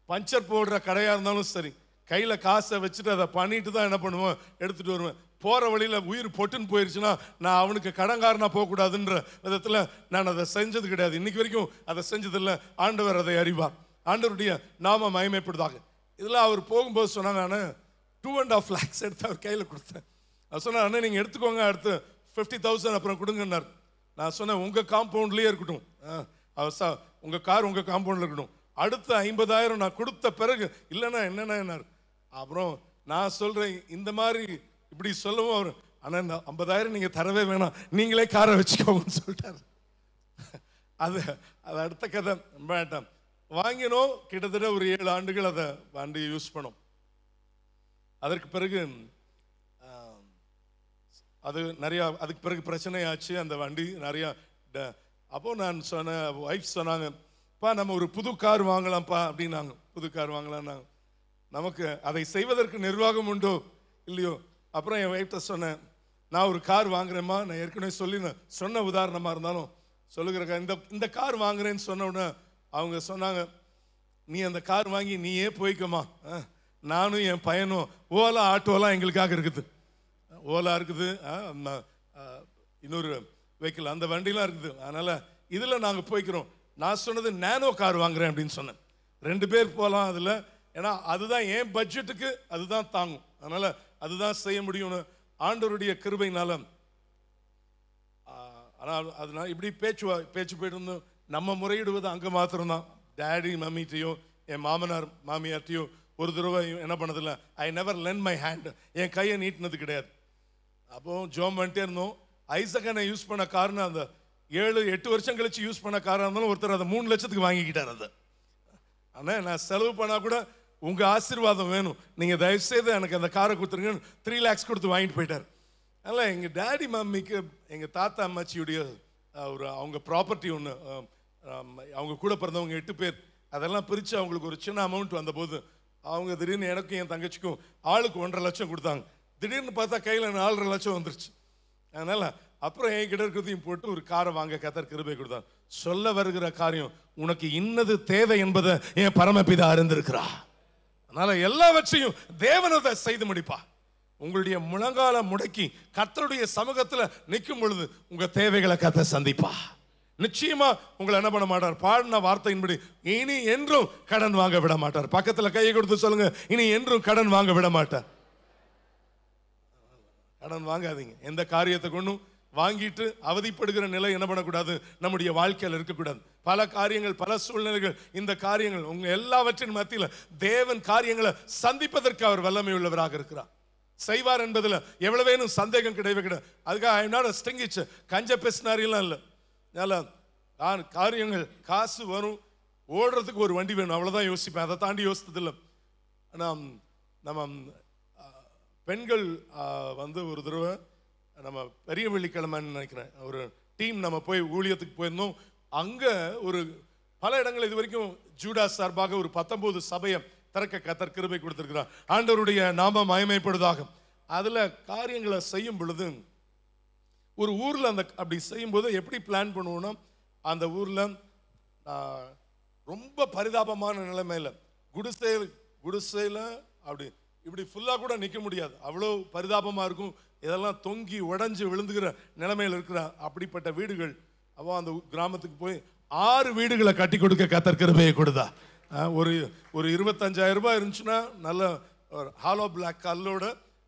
பஞ்சர் போடுற கடையாக இருந்தாலும் சரி, கையில் காசை வச்சுட்டு அதை பண்ணிட்டு தான் என்ன பண்ணுவேன், எடுத்துகிட்டு வருவேன். போகிற வழியில் உயிர் பொட்டுன்னு போயிடுச்சுன்னா நான் அவனுக்கு கடன்காரனாக போகக்கூடாதுன்ற விதத்தில் நான் அதை செஞ்சது கிடையாது. இன்னைக்கு வரைக்கும் அதை செஞ்சதில்லை. ஆண்டவர் அதை அறிவார். ஆண்டவருடைய நாம மகிமைப்படுவதாக. இதில் அவர் போகும்போது சொன்னாங்க, நான் 2.5 lakhs எடுத்து அவர் கையில் கொடுத்தேன். நான் சொன்னேன், அண்ணன் நீங்கள் எடுத்துக்கோங்க, அடுத்து 50,000 அப்புறம் கொடுங்கன்னார். நான் சொன்னேன், உங்கள் காம்பவுண்ட்லேயே இருக்கட்டும், உங்கள் கார் உங்கள் காம்பவுண்டில் இருக்கட்டும். அடுத்த 50,000 நான் கொடுத்த பிறகு இல்லைன்னா என்னென்ன. அப்புறம் நான் சொல்கிறேன், இந்த மாதிரி இப்படி சொல்லவும் அவர், ஆனால் இந்த 50,000 நீங்கள் தரவே வேணாம், நீங்களே காரை வச்சுக்கோங்கன்னு சொல்லிட்டார். அது அடுத்த கதை. வேண்டாம், வாங்கினோம். கிட்டத்தட்ட ஒரு 7 ஆண்டுகள் அதை வண்டி யூஸ் பண்ணோம். அதற்கு பிறகு அது நிறையா, அதுக்கு பிறகு பிரச்சனை ஆச்சு அந்த வண்டி நிறையா. அப்போ நான் சொன்னேன், ஒய்ஃப் சொன்னாங்க, பா நம்ம ஒரு புது கார் வாங்கலாம்ப்பா அப்படின்னாங்க. புது கார் வாங்கலாம்னாங்க. நமக்கு அதை செய்வதற்கு நிர்வாகம் உண்டோ இல்லையோ. அப்புறம் என் ஒய்ஃப்ட்ட சொன்னேன், நான் ஒரு கார் வாங்குறேம்மா. நான் ஏற்கனவே சொன்ன உதாரணமாக இருந்தாலும் சொல்லுகிற இந்த கார் வாங்குறேன்னு சொன்ன உடனே அவங்க சொன்னாங்க, நீ அந்த கார் வாங்கி நீயே போய்க்கம்மா, நானும் என் பையனும் ஓலா ஆட்டோலாம் எங்களுக்காக இருக்குது. ஓலா இருக்குது, இன்னொரு வெஹிக்கிள் அந்த வண்டிலாம் இருக்குது, அதனால் இதில் நாங்கள் போய்க்கிறோம். நான் சொன்னது நேனோ கார் வாங்குறேன் அப்படின்னு சொன்னேன். 2 பேர் போகலாம் அதில், ஏன்னா அதுதான் என் பட்ஜெட்டுக்கு அதுதான் தாங்கும், அதனால் அதுதான் செய்ய முடியும்னு ஆண்டவருடைய கிருபையினால. ஆனால் அதனால் இப்படி பேச்சு போயிட்டு இருந்தோம். நம்ம முறையிடுவது அங்கே மாத்திரம்தான். டேடி மம்மிட்டையோ என் மாமனார் மாமியார்ட்டையோ ஒரு தடவை என்ன பண்ணதில்லை, I never lend my hand, என் கையை நீட்டினது கிடையாது. அப்போ ஜோம் பண்ணிட்டே இருந்தோம். ஐசக்கனை யூஸ் பண்ண காரணம் அந்த 7-8 வருஷம் கழிச்சு யூஸ் பண்ண காரணம் இருந்தாலும் ஒருத்தர் அதை 3 லட்சத்துக்கு வாங்கிக்கிட்டார். அதை ஆனால் நான் செலவு பண்ணால் கூட உங்கள் ஆசீர்வாதம் வேணும், நீங்கள் தயவுசெய்து எனக்கு அந்த காரை கொடுத்துருங்கன்னு 3 lakhs கொடுத்து வாங்கிட்டு போயிட்டார். அதனால் எங்கள் டேடி மம்மிக்கு எங்கள் தாத்தா அம்மாச்சியுடைய அவங்க ப்ராப்பர்ட்டி ஒன்று, அவங்க கூட பிறந்தவங்க 8 பேர், அதெல்லாம் பிரித்து அவங்களுக்கு ஒரு சின்ன அமௌண்ட் வந்தபோது அவங்க திடீர்னு எனக்கும் என் தங்கச்சிக்கும் ஆளுக்கு 1.5 லட்சம் கொடுத்தாங்க. திடீர்னு பார்த்தா கையில் 4.5 லட்சம் வந்துருச்சு. அதனால் அப்புறம் என்கிட்ட இருக்கிறதையும் போட்டு ஒரு காரை வாங்க கர்த்தர் கிருபை கொடுத்தாங்க. சொல்ல வருகிற காரியம், உனக்கு இன்னது தேவை என்பதை என் பரமபிதா அறிந்திருக்கிறா. அதனால எல்லாவற்றையும் தேவனதை செய்து முடிப்பா. உங்களுடைய முழங்கால முடக்கி கர்த்தருடைய சமூகத்தில் நிற்கும் பொழுது உங்க தேவைகளை கர்த்தர் சந்திப்பா. நிச்சயமா உங்களை என்ன பண்ண மாட்டார், பாடின வார்த்தையின்படி இனி என்றும் கடன் வாங்க விட மாட்டார். பக்கத்தில் கையை கொடுத்து சொல்லுங்க, இனி என்றும் கடன் வாங்க விட மாட்டார். கடன் வாங்காதீங்க. எந்த காரியத்தை கொண்டும் வாங்கிட்டு அவதிப்படுகிற நிலை என்ன பண்ணக்கூடாது, நம்முடைய வாழ்க்கையில் இருக்கக்கூடாது. பல காரியங்கள், பல சூழ்நிலைகள், இந்த காரியங்கள் உங்க எல்லாவற்றின் மத்தியில் தேவன் காரியங்களை சந்திப்பதற்கு அவர் வல்லமை உள்ளவராக இருக்கிறார். செய்வார் என்பதில் எவ்வளவேனும் சந்தேகம் கிடையவே கிடையாது. அதுக்காக என்னோட ஸ்டிங்கிச்சு கஞ்ச பேசினாரியெல்லாம் இல்லை. நான் காரியங்கள் காசு வரும், ஓடுறதுக்கு ஒரு வண்டி வேணும், அவ்வளோதான் யோசிப்பேன். அதை தாண்டி யோசித்ததில்லை. நம்ம பெண்கள் வந்து ஒரு தடவை நம்ம பெரிய வெள்ளிக்கிழமைன்னு நினைக்கிறேன், ஒரு டீம் நம்ம போய் ஊழியத்துக்கு போயிருந்தோம். அங்கே ஒரு பல இடங்கள் இது வரைக்கும் ஜூடா சார்பாக ஒரு 19 சபையை திறக்க கர்த்தர் கிருபை கொடுத்திருக்கிறார். ஆண்டவருடைய நாமம் மகிமைப்படுவதாக. அதில் காரியங்களை செய்யும் பொழுது ஒரு ஊரில் அப்படி செய்யும்போது எப்படி பிளான் பண்ணுவோம்னா, அந்த ஊரில் ரொம்ப பரிதாபமான நிலைமையில் குடிசையில் அப்படி இப்படி ஃபுல்லாக கூட நிற்க முடியாது, அவ்வளோ பரிதாபமாக இருக்கும். இதெல்லாம் தொங்கி உடஞ்சி விழுந்துகிற நிலைமையில் இருக்கிற அப்படிப்பட்ட வீடுகள். அப்போ அந்த கிராமத்துக்கு போய் 6 வீடுகளை கட்டி கொடுக்க கர்த்தர் கிருபையை கொடுத்தா. ஒரு 25,000 ரூபாய் இருந்துச்சுன்னா நல்ல ஹாலோ பிளாக் கல்லோட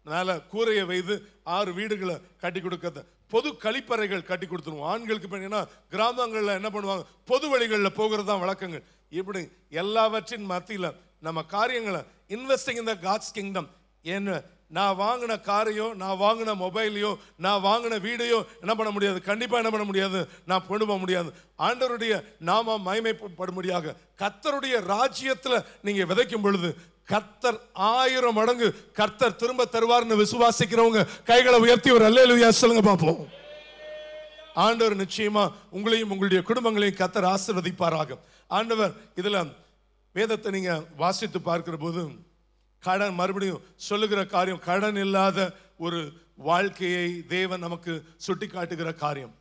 மேலே கூரையை வைத்து 6 வீடுகளை கட்டி கொடுக்க, பொது கழிப்பறைகள் கட்டி கொடுத்துருவோம். ஆண்களுக்கு பார்த்தீங்கன்னா கிராமங்களில் என்ன பண்ணுவாங்க, பொது வழிகளில் போகிறது தான் வழக்கங்கள். இப்படி எல்லாவற்றின் மத்தியில் நம்ம காரியங்களை investing in the God's kingdom. என்ன நான் வாங்கின காரையோ, நான் வாங்கின மொபைலையோ, நான் வாங்கின வீடையோ என்ன பண்ண முடியாது, கண்டிப்பாக என்ன பண்ண முடியாது, நான் கொண்டு போக முடியாது. ஆண்டவருடைய நாம மகிமைப்படும்படியாக கர்த்தருடைய ராஜ்யத்தில் நீங்க விதைக்கும் பொழுது கர்த்தர் 1000 மடங்கு கர்த்தர் திரும்ப தருவார்னு விசுவாசிக்கிறவங்க கைகளை உயர்த்தி ஒரு அல்லேலூயா சொல்லுங்க பார்ப்போம். ஆண்டவர் நிச்சயமா உங்களையும் உங்களுடைய குடும்பங்களையும் கர்த்தர் ஆசீர்வதிப்பாராக. ஆண்டவர் இதுல வேதத்தை நீங்க வாசித்து பார்க்கிற போது கடன், மறுபடியும் சொல்லுகிற காரியம், கடன் இல்லாத ஒரு வாழ்க்கையை தேவன் நமக்கு சுட்டி காட்டுகிற காரியம்.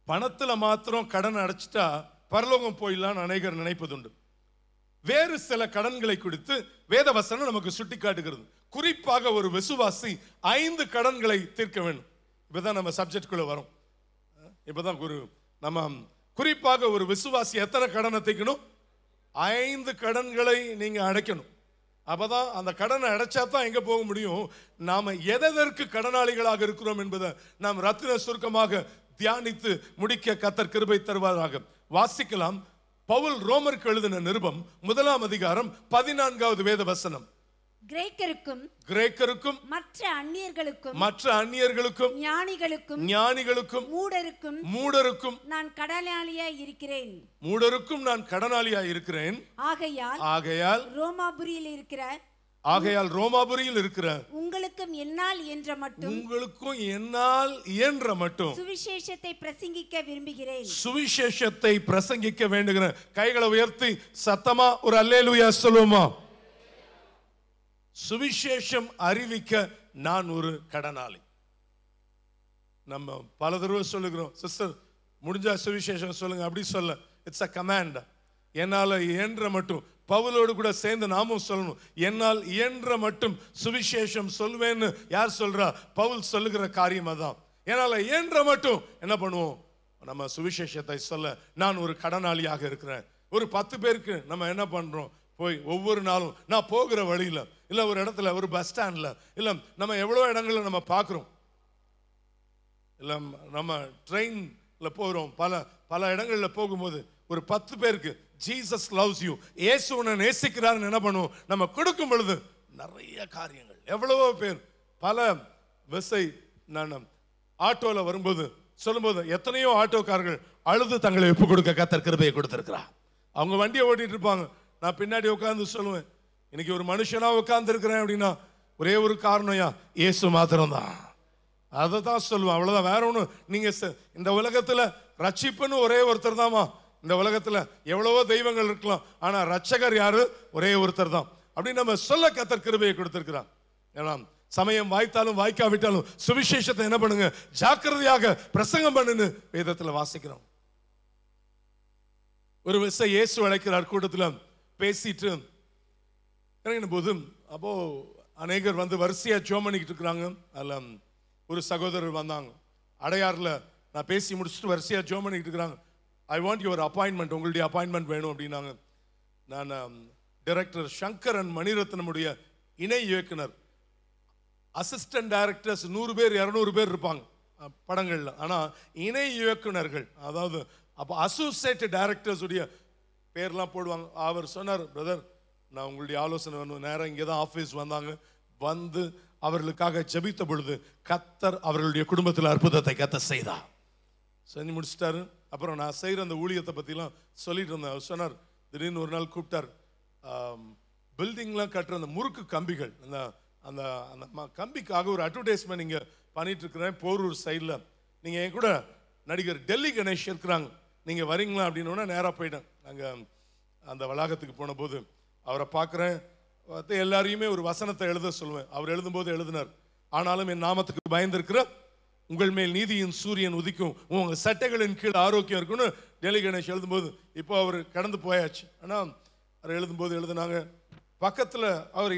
பணத்துல மாத்திரம் கடன் அடைச்சிட்டா பரலோகம் போயிடலான்னு அநேகர் நினைப்பதுண்டு. வேறு சில கடன்களை குறித்து வேதவசனம் நமக்கு சுட்டி காட்டுகிறது. குறிப்பாக ஒரு விசுவாசி 5 கடன்களை தீர்க்க வேண்டும். இப்பதான் நம்ம சப்ஜெக்டுக்குள்ள வரும். இப்பதான் நம்ம குறிப்பாக ஒரு விசுவாசி எத்தனை கடனை தீர்க்கணும்? 5 கடன்களை நீங்க அடைக்கணும். அப்பதான் அந்த கடனை அடைச்சா தான் எங்க போக முடியும். நாம எதற்கு கடனாளிகளாக இருக்கிறோம் என்பதை நாம் ரத்தின சுருக்கமாக தியானித்து முடிக்க கர்த்தர் கிருபை தருவாராக. வாசிக்கலாம். பவுல் ரோமருக்கு எழுதின நிருபம் 1ஆம் அதிகாரம் 14வது வேத வசனம். கிரேக்கருக்கும் மற்ற அந்நியர்களுக்கும் ஞானிகளுக்கும் மூடருக்கும் நான் கடனாளியாய் இருக்கிறேன். ஆகையால் ரோமாபுரியில் இருக்கிற உங்களுக்கும் என்னால் இயன்ற மட்டும் சுவிசேஷத்தை பிரசங்கிக்க வேண்டுகிறேன். கைகளை உயர்த்தி சத்தமா ஒரு அல்லேலூயா சொல்லுமா. சுவிசேஷம் அறிவிக்க நான் ஒரு கடனாளி. நம்ம பல தடவை சொல்லுகிறோம், சிஸ்டர் முடிஞ்சா சுவிசேஷம் சொல்லுங்க, அப்படி சொல்ல இட்ஸ் அ கமாண்ட். என்னால் இயன்ற மட்டும், பவுலோடு கூட சேர்ந்து நாமும் சொல்லணும், என்னால் இயன்ற மட்டும் சுவிசேஷம் சொல்வேன்னு யார் சொல்றா? பவுல் சொல்லுகிற காரியம் அதான். என்னால் இயன்ற மட்டும் என்ன பண்ணுவோம், நம்ம சுவிசேஷத்தை சொல்ல நான் ஒரு கடனாளியாக இருக்கிறேன். ஒரு 10 பேருக்கு நம்ம என்ன பண்றோம், போய் ஒவ்வொரு நாளும் நான் போகிற வழியில், இல்லை ஒரு இடத்துல, ஒரு பஸ் ஸ்டாண்டில், இல்லை நம்ம எவ்வளோ இடங்களில் நம்ம பார்க்குறோம், இல்லை நம்ம ட்ரெயினில் போகிறோம், பல இடங்களில் போகும்போது ஒரு 10 பேருக்கு ஜீசஸ் லவ்ஸ் யூ, இயேசு உன்னை நேசிக்கிறார்னு என்ன பண்ணுவோம், நம்ம கொடுக்கும் பொழுது நிறைய காரியங்கள். எவ்வளவோ பேர் பல விசை நான் ஆட்டோவில் வரும்போது சொல்லும்போது எத்தனையோ ஆட்டோக்காரர்கள் அழுது தங்களை ஒப்பு கொடுக்க கர்த்தர் கிருபையை கொடுத்திருக்கிறார். அவங்க வண்டியை ஓட்டிட்டு இருப்பாங்க, நான் பின்னாடி உட்கார்ந்து சொல்லுவேன், இன்னைக்கு ஒரு மனுஷனா உட்கார்ந்து இருக்கிறேன் அப்படின்னா ஒரே ஒரு காரணம், இயேசு மாத்திரம்தான். அதை தான் சொல்லுவேன், அவ்வளவுதான். வேற ஒன்றும் நீங்க இந்த உலகத்துல ரட்சிப்புன்னு ஒரே ஒருத்தர் தாமா. இந்த உலகத்துல எவ்வளவோ தெய்வங்கள் இருக்கலாம், ஆனா ரட்சகர் யாரு? ஒரே ஒருத்தர் தான். அப்படின்னு நம்ம சொல்ல கர்த்தர் கிருபையை கொடுத்திருக்கிறான். ஏன்னா சமயம் வாய்த்தாலும் வாய்க்காவிட்டாலும் சுவிசேஷத்தை என்ன பண்ணுங்க, ஜாக்கிரதையாக பிரசங்கம் பண்ணுன்னு வேதத்துல வாசிக்கிறோம். ஒரு விசை இயேசு அழைக்கிறார், கூட்டத்துல பேசிட்டு இறங்கின போது அப்போ அநேகர் வந்து வரிசையா ஜெபம் பண்ணிக்கிட்டு இருக்கிறாங்க. அதுல ஒரு சகோதரர் வந்தாங்க, அடையாறுல நான் பேசி முடிச்சுட்டு வரிசையா ஜெபம் பண்ணிக்கிட்டு இருக்கிறாங்க. ஐ வாண்ட் யுவர் அப்பாயின்மெண்ட், உங்களுடைய அப்பாயின்மெண்ட் வேணும் அப்படின்னாங்க. நான் டைரக்டர் சங்கரன் மணிரத்னமுடைய இணை இயக்குனர், அசிஸ்டன்ட் டைரக்டர்ஸ் 100 பேர் 200 பேர் இருப்பாங்க படங்கள்ல, ஆனா இணை இயக்குனர்கள், அதாவது அப்போ அசோசியேட் டைரக்டர்ஸ் உடைய பேர்லாம் போடுவாங்க. அவர் சொன்னார், பிரதர் நான் உங்களுடைய ஆலோசனை வேணும். நேரம் இங்கே தான் ஆஃபீஸ் வந்தாங்க. வந்து அவர்களுக்காக ஜெபித்த பொழுது கர்த்தர் அவர்களுடைய குடும்பத்தில் அற்புதத்தை கர்த்தர் செய்தார். செஞ்சு முடிச்சிட்டாரு. அப்புறம் நான் செய்கிற அந்த ஊழியத்தை பற்றிலாம் சொல்லிட்டு இருந்தேன். அவர் சொன்னார், திடீர்னு ஒரு நாள் கூப்பிட்டார். பில்டிங்லாம் கட்டுற அந்த முறுக்கு கம்பிகள், அந்த அந்த அந்த கம்பிக்காக ஒரு அட்வர்டைஸ்மெண்ட் இங்கே பண்ணிட்டு இருக்கிறேன் போரூர் சைடில். நீங்கள் என் கூட நடிகர் டெல்லி கணேஷ் இருக்கிறாங்க, நீங்கள் வரீங்களா அப்படின்னோடனே நேராக போயிட்டேன். நாங்கள் அந்த வளாகத்துக்கு போன போது அவரை பார்க்குறேன். எல்லாரையுமே ஒரு வசனத்தை எழுத சொல்லுவேன். அவர் எழுதும்போது எழுதினார், ஆனாலும் என் நாமத்துக்கு பயந்திருக்கிற உங்கள் மேல் நீதியின் சூரியன் உதிக்கும், உங்கள் சட்டைகளின் கீழ் ஆரோக்கியம் இருக்குன்னு டெல்லி கணேஷ் எழுதும்போது, இப்போ அவர் கடந்து போயாச்சு. ஆனால் அவர் எழுதும்போது எழுதுனாங்க, பக்கத்தில் அவர்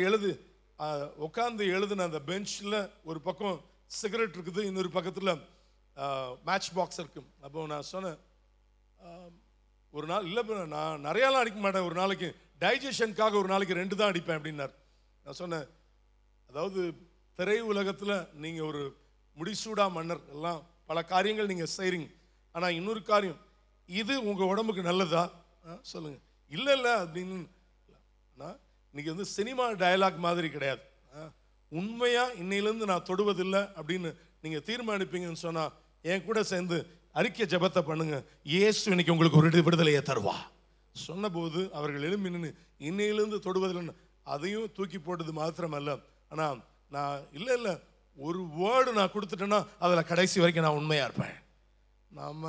உட்காந்து எழுதுன அந்த பெஞ்சில் ஒரு பக்கம் சிகரெட் இருக்குது, இன்னொரு பக்கத்தில் மேட்ச் பாக்ஸ் இருக்கு. அப்போ நான் சொன்னேன், ஒரு நாள் இல்லை, நான் நிறையாலாம் அடிக்க மாட்டேன், ஒரு நாளைக்கு டைஜஷனுக்காக ஒரு நாளைக்கு 2 தான் அடிப்பேன் அப்படின்னார். நான் சொன்னேன், அதாவது திரை உலகத்தில் நீங்கள் ஒரு முடிசூடா மன்னர், எல்லாம் பல காரியங்கள் நீங்கள் செய்கிறீங்க, ஆனால் இன்னொரு காரியம், இது உங்கள் உடம்புக்கு நல்லதா சொல்லுங்க. இல்லை இல்லை அப்படின்னு. இன்னைக்கு வந்து சினிமா டயலாக் மாதிரி கிடையாது. உண்மையாக இன்னையிலேருந்து நான் தொடுவதில்லை அப்படின்னு நீங்கள் தீர்மானிப்பீங்கன்னு சொன்னால் என் கூட சேர்ந்து அறிக்கை ஜெபத்தை பண்ணுங்க, இயேசு இன்னைக்கு உங்களுக்கு ஒரு விடுதலையை தருவா சொன்னபோது அவர்கள் எழும்பி நின்று இன்னையிலேருந்து தொடுவதில்லைன்னு அதையும் தூக்கி போட்டது மாத்திரமல்ல, ஆனால் நான் இல்லை இல்லை ஒரு வேர்டு நான் கொடுத்துட்டேன்னா அதில் கடைசி வரைக்கும் நான் உண்மையாக இருப்பேன். நாம்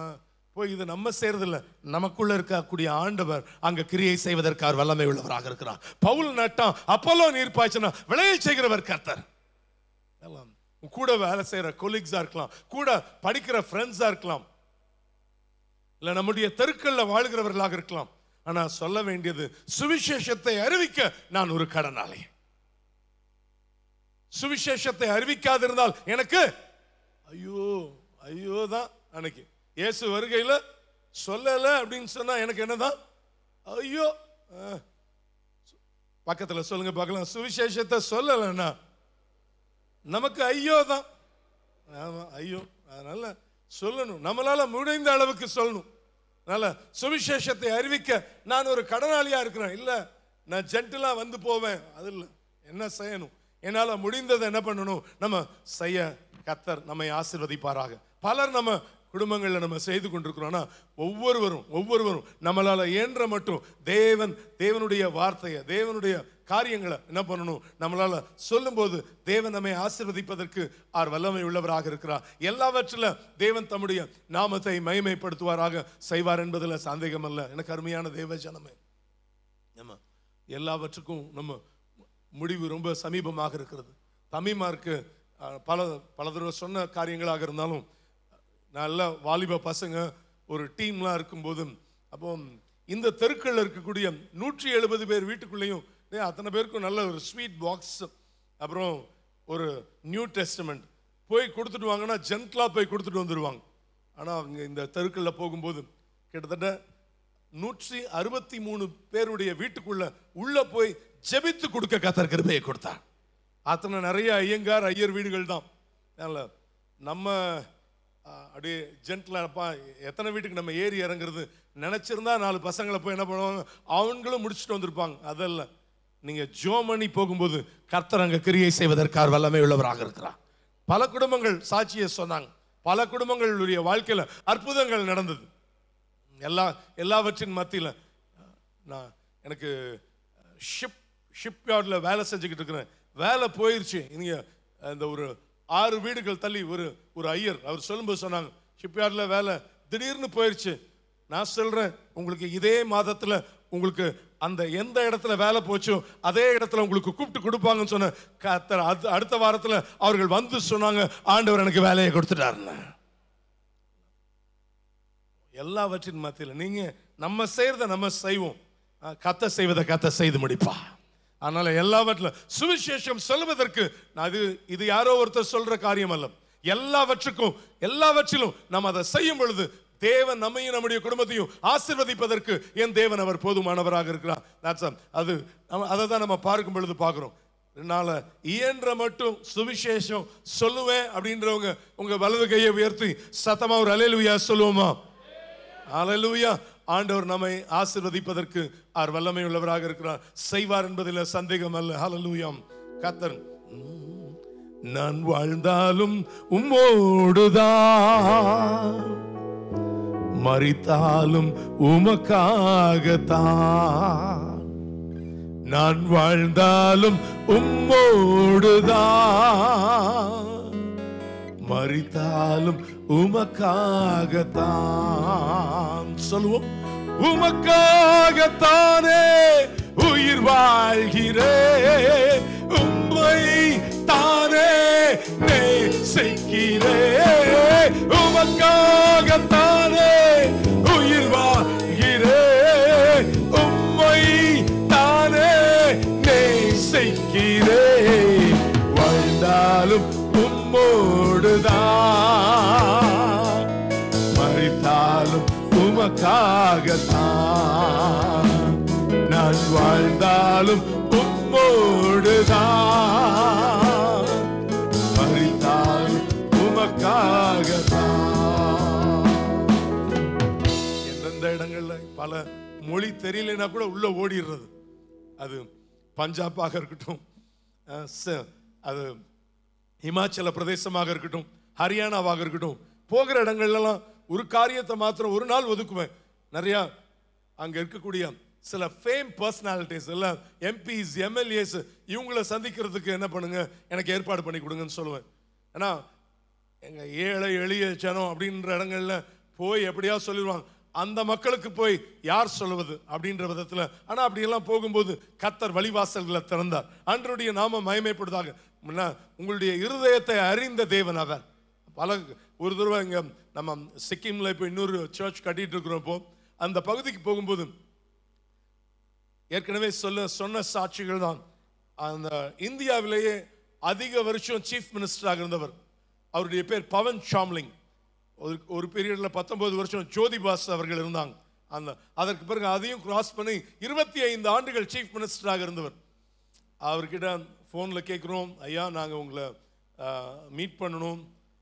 போய் இது நம்ம செய்யறதில்லை, நமக்குள்ள இருக்கக்கூடிய ஆண்டவர் அங்கே கிரியை செய்வதற்காக வல்லமை உள்ளவராக இருக்கிறார். பவுல் நட்டான், அப்போலோ நீர் பாய்ச்சினா விளைய செய்கிறவர் கர்த்தர். கூட வேலை செய்கிற கொலீக்ஸா இருக்கலாம், கூட படிக்கிற ஃப்ரெண்ட்ஸா இருக்கலாம், இல்லை நம்முடைய தெருக்கல்ல வாழ்கிறவர்களாக இருக்கலாம். ஆனா சொல்ல வேண்டியது, சுவிசேஷத்தை அறிவிக்க நான் ஒரு கடனாளி. சுவிசேஷத்தை அறிவிக்காதிருந்தால் எனக்கு ஐயோ ஐயோ தான். அன்னைக்கு இயேசு வருகையில் சொல்லல அப்படின்னு சொன்னா எனக்கு என்னதான் ஐயோ. பக்கத்தில் சொல்லுங்க பார்க்கலாம், சுவிசேஷத்தை சொல்லலைன்னா நமக்கு ஐயோ தான். ஆமா ஐயோ. அதனால சொல்லணும், நம்மளால முடிந்த அளவுக்கு சொல்லணும். அதனால சுவிசேஷத்தை அறிவிக்க நான் ஒரு கடனாளியா இருக்கிறேன். இல்ல நான் ஜென்டிலா வந்து போவேன், அது இல்லை. என்ன செய்யணும், என்னால முடிந்ததை என்ன பண்ணணும் நம்ம செய்ய கர்த்தர் நம்மை ஆசீர்வதிப்பாராக. பலர் நம்ம குடும்பங்களில் நம்ம செய்து கொண்டிருக்கிறோம்னா ஒவ்வொருவரும் நம்மளால இயன்ற மட்டும் தேவனுடைய வார்த்தையை, தேவனுடைய காரியங்களை என்ன பண்ணணும், நம்மளால சொல்லும் போது தேவன் நம்மை ஆசீர்வதிப்பதற்கு ஆர் வல்லமை உள்ளவராக இருக்கிறார். எல்லாவற்றிலும் தேவன் தம்முடைய நாமத்தை மகிமைப்படுத்துவாராக செய்வார் என்பதில் சந்தேகம் அல்ல. எனக்கு அருமையான தேவ ஜனமே, நம்ம எல்லாவற்றுக்கும் நம்ம முடிவு ரொம்ப சமீபமாக இருக்கிறது. தம்பிமாருக்கு பல தடவை சொன்ன காரியங்களாக இருந்தாலும், நல்ல வாலிப பசங்க ஒரு டீம்லாம் இருக்கும்போதும், அப்போ இந்த தெருக்களில் இருக்கக்கூடிய 170 பேர் வீட்டுக்குள்ளேயும் அத்தனை பேருக்கும் நல்ல ஒரு ஸ்வீட் பாக்ஸ், அப்புறம் ஒரு நியூ டெஸ்டமெண்ட் போய் கொடுத்துட்டு வாங்கன்னா ஜென்ட்லா போய் கொடுத்துட்டு வந்துடுவாங்க. ஆனால் அவங்க இந்த தெருக்களில் போகும்போது கிட்டத்தட்ட 163 பேருடைய வீட்டுக்குள்ள உள்ள போய் ஜெபித்து கொடுக்க கர்த்தர் கிருபையை கொடுத்தார். அத்தனை நிறைய ஐயர் வீடுகள் தான். நம்ம அப்படியே ஜென்ட்லாப்பா எத்தனை வீட்டுக்கு நம்ம ஏறி இறங்குறது நினைச்சிருந்தா 4 பசங்களை போய் என்ன பண்ணுவாங்க, அவங்களும் முடிச்சுட்டு வந்திருப்பாங்க. அதெல்லாம் நீங்க ஜோமணி போகும்போது கர்த்தர் அங்க கிரியை செய்வதற்காக வல்லமை உள்ளவராக இருக்கிறார். பல குடும்பங்கள் சாட்சியை சொன்னாங்க, பல குடும்பங்களுடைய வாழ்க்கையில அற்புதங்கள் நடந்தது. எல்லாவற்றின் மத்தியில் நான் எனக்கு ஷிப் யார்டில் வேலை செஞ்சுக்கிட்டு இருக்கிறேன். வேலை போயிருச்சு. நீங்க இந்த ஒரு 6 வீடுகள் தள்ளி ஒரு ஐயர் அவர் சொல்லும்போது சொன்னாங்க, ஷிப்யார்டில் வேலை திடீர்னு போயிடுச்சு. நான் சொல்றேன், உங்களுக்கு இதே மாதத்துல உங்களுக்கு அந்த எந்த இடத்துல வேலை போச்சோ அதே இடத்துல உங்களுக்கு கூப்பிட்டு கொடுப்பாங்கன்னு சொன்ன கர்த்தர் அடுத்த வாரத்துல அவர்கள் வந்து சொன்னாங்க, ஆண்டவர் எனக்கு வேலையை கொடுத்துட்டாருன்னு. எல்லாவற்றின் மத்தியில் நீங்க நம்ம செய்யறத நம்ம செய்வோம், கர்த்தர் செய்வதை கர்த்தர் செய்து முடிப்பா. அதனால எல்லாவற்றிலும் சுவிசேஷம் சொல்வதற்கு இது யாரோ ஒருத்தர் சொல்ற காரியம் அல்ல. எல்லாவற்றிலும் நம்ம அதை செய்யும் பொழுது தேவன் நம்மையும் நம்முடைய குடும்பத்தையும் ஆசீர்வதிப்பதற்கு என் தேவன் அவர் போதுமானவராக இருக்கிறார். அதை தான் நம்ம பார்க்கும் பொழுது பார்க்கிறோம். என்னால இயன்ற மட்டும் சுவிசேஷம் சொல்லுவேன் அப்படின்றவங்க உங்க வலது கையை உயர்த்தி சத்தமா ஒரு அல்லேலூயா சொல்லுவோமா? அல்லேலூயா. ஆண்டவர் நம்மை ஆசீர்வதிப்பதற்கு அவர் வல்லமை உள்ளவராக இருக்கிறார், செய்வார் என்பதில் சந்தேகம் அல்ல. ஹல்லேலூயா. கர்த்தர் நான் வாழ்ந்தாலும் உம்மோடுதான், மரித்தாலும் உமக்காகத்தான். நான் வாழ்ந்தாலும் உம்மோடுதான், மரித்தாலும் உமக்காகத்தான். சொல்லுவோம், உமக்காகத்தானே உயிர் வாழ்கிறேன், உம்மை தானே நேசிக்கிறேன். உமக்காகத்தானே உயிர் வாழ்கிறேன், உம்மை தானே நேசிக்கிறேன். வாழ்ந்தாலும் உம்மோடுதான், மரித்தாலும் உமக்காகத்தான். நான் வாழ்ந்தாலும் உம்மோடுதான், மரித்தாலும் உமக்காகத்தான். எந்தெந்த இடங்கள்ல பல மொழி தெரியலனா கூட உள்ள ஓடிடுறது. அது பஞ்சாபாக இருக்கட்டும், அது இமாச்சல பிரதேசமாக இருக்கட்டும், ஹரியானாவாக இருக்கட்டும், போகிற இடங்கள்லாம் ஒரு காரியத்தை மாத்திரம் ஒரு நாள் ஒதுக்குவேன். நிறைய அங்க இருக்கக்கூடிய சில ஃபேம் பர்சனாலிட்டிஸ் எல்லாம் எம்பிஸ் எம்எல்ஏஸ் இவங்களை சந்திக்கிறதுக்கு என்ன பண்ணுங்க, எனக்கு ஏற்பாடு பண்ணி கொடுங்கன்னு சொல்லுவேன். ஏன்னா எங்க ஏழை எளிய ஜனம் அப்படின்ற இடங்கள்ல போய் எப்படியா சொல்லிடுவாங்க, அந்த மக்களுக்கு போய் யார் சொல்லுவது அப்படின்ற விதத்தில். ஆனால் அப்படியெல்லாம் போகும்போது கர்த்தர் வழிவாசல்களை திறந்தார். ஆண்டவருடைய நாமம் மகிமைப்படுவதாக. உங்களுடைய இருதயத்தை அறிந்த தேவன் அவர். பல ஒரு தடவை இங்கே நம்ம சிக்கிம்ல இப்போ இன்னொரு சர்ச் கட்டிட்டு இருக்கிறப்போ அந்த பகுதிக்கு போகும்போது ஏற்கனவே சொன்ன சாட்சிகள் தான். அந்த இந்தியாவிலேயே அதிக வருஷம் சீஃப் மினிஸ்டராக இருந்தவர், அவருடைய பேர் பவன் சாம்லிங். ஒரு பீரியட்ல 19 வருஷம் ஜோதிபாஸ் அவர்கள் இருந்தாங்க. அதற்கு பிறகு அதையும் கிராஸ் பண்ணி 25 ஆண்டுகள் சீஃப் மினிஸ்டராக இருந்தவர். அவர்கிட்ட ஃபோனில் கேட்குறோம், ஐயா நாங்கள் உங்களை மீட் பண்ணணும்,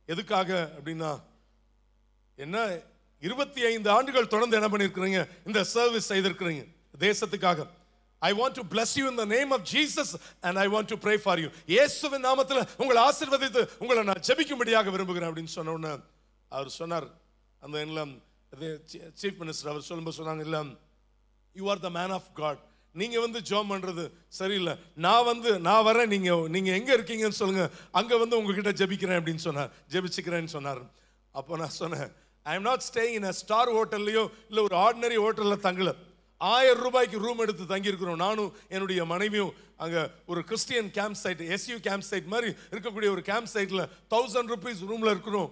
எதுக்காக அப்படின்னா, என்ன 25 ஆண்டுகள் தொடர்ந்து என்ன பண்ணியிருக்கிறீங்க, இந்த சர்வீஸ் செய்திருக்கிறீங்க தேசத்துக்காக. I want to bless you in the name of Jesus and I want to pray for you. இயேசுவின் நாமத்தில் உங்களை ஆசீர்வதித்து உங்களை நான் ஜெபிக்கும்படியாக விரும்புகிறேன் அப்படின்னு சொன்ன உடனே அவர் சொன்னார், அந்த சீஃப் மினிஸ்டர் அவர் சொல்லும்போது சொன்னாங்க, இல்லை you are the man of God, நீங்க ஜெபம் பண்றது சரியில்லை, நான் வரேன், நீங்க எங்க இருக்கீங்கன்னு சொல்லுங்க, அங்க உங்ககிட்ட ஜெபிக்கிறேன் அப்படின்னு சொன்னார், ஜெபிச்சுக்கிறேன்னு சொன்னார். அப்போ நான் சொன்னேன், I am not staying in a star ஹோட்டல்லையோ இல்லை ஒரு ஆர்டினரி ஹோட்டலில் தங்கல, 1000 ரூபாய்க்கு ரூம் எடுத்து தங்கியிருக்கிறோம். நானும் என்னுடைய மனைவியும் அங்கே ஒரு Christian camp site, SU camp site மாதிரி இருக்கக்கூடிய ஒரு கேம்ப் சைட்டில் 1000 ரூபீஸ் ரூமில் இருக்கிறோம்.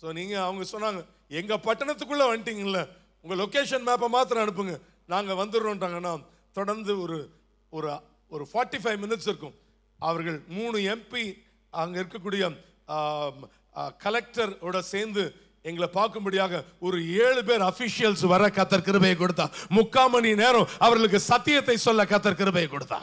ஸோ அவங்க சொன்னாங்க, எங்கள் பட்டணத்துக்குள்ளே வந்துட்டீங்கல்ல, உங்கள் லொக்கேஷன் மேப்பை மாத்திரம் அனுப்புங்க, நாங்கள் வந்துடுறோன்ட்டாங்கன்னா தொடர்ந்து ஒரு 45 மினிட்ஸ் இருக்கும். அவர்கள் 3 எம்பி அங்கே இருக்கக்கூடிய கலெக்டரோட சேர்ந்து எங்களை பார்க்கும்படியாக ஒரு 7 பேர் அபிஷியல்ஸ் வர கர்த்தர் கிருபையை கொடுத்தா. 3/4 மணி நேரம் அவர்களுக்கு சத்தியத்தை சொல்ல கர்த்தர் கிருபையை கொடுத்தா.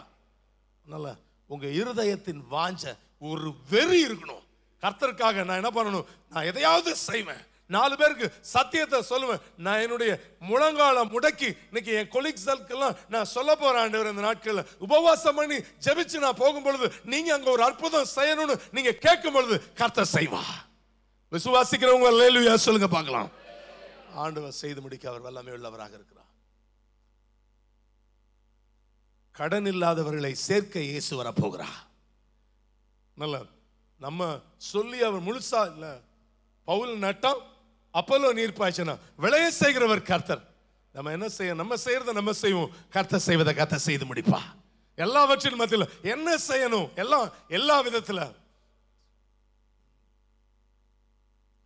அதனால உங்க இருதயத்தின் வாஞ்ச ஒரு வெறி இருக்கணும். கர்த்தருக்காக நான் என்ன பண்ணணும், நான் எதையாவது செய்வேன், 4 பேருக்கு சத்தியத்தை சொல்லுவேன். நான் என்னுடைய முழங்கால முடக்கி இன்னைக்கு என் கொலீக்ஸ்களுக்கெல்லாம் நான் சொல்ல போறேன், ஆண்டவர் இந்த நாட்களில் உபவாசம் பண்ணி ஜெபிச்சு நான் போகும் பொழுது நீங்க அங்க ஒரு அற்புதம் செய்யணும்னு நீங்க கேட்கும் பொழுது கர்த்தர் செய்வா. விசுவாசிக்கிறவங்க அல்லேலூயா சொல்லுங்க பார்க்கலாம். ஆண்டவர் செய்து முடிக்க அவர் வல்லமை உள்ளவராக இருக்கிறார். கடன் இல்லாதவர்களை சேர்க்க இயேசு வர போகிறார். நல்ல நம்ம சொல்லி அவர் முழுசா இல்ல, பவுல் நட்டம் அப்போலோ நீர் பாய்ச்சனா, விளைய செய்கிறவர் கர்த்தர். நம்ம என்ன செய்ய, நம்ம செய்யறத நம்ம செய்வோம், கர்த்தர் செய்வதை கர்த்தர் செய்து முடிப்பா. எல்லாவற்றின் மத்தியில் என்ன செய்யணும், எல்லா விதத்துல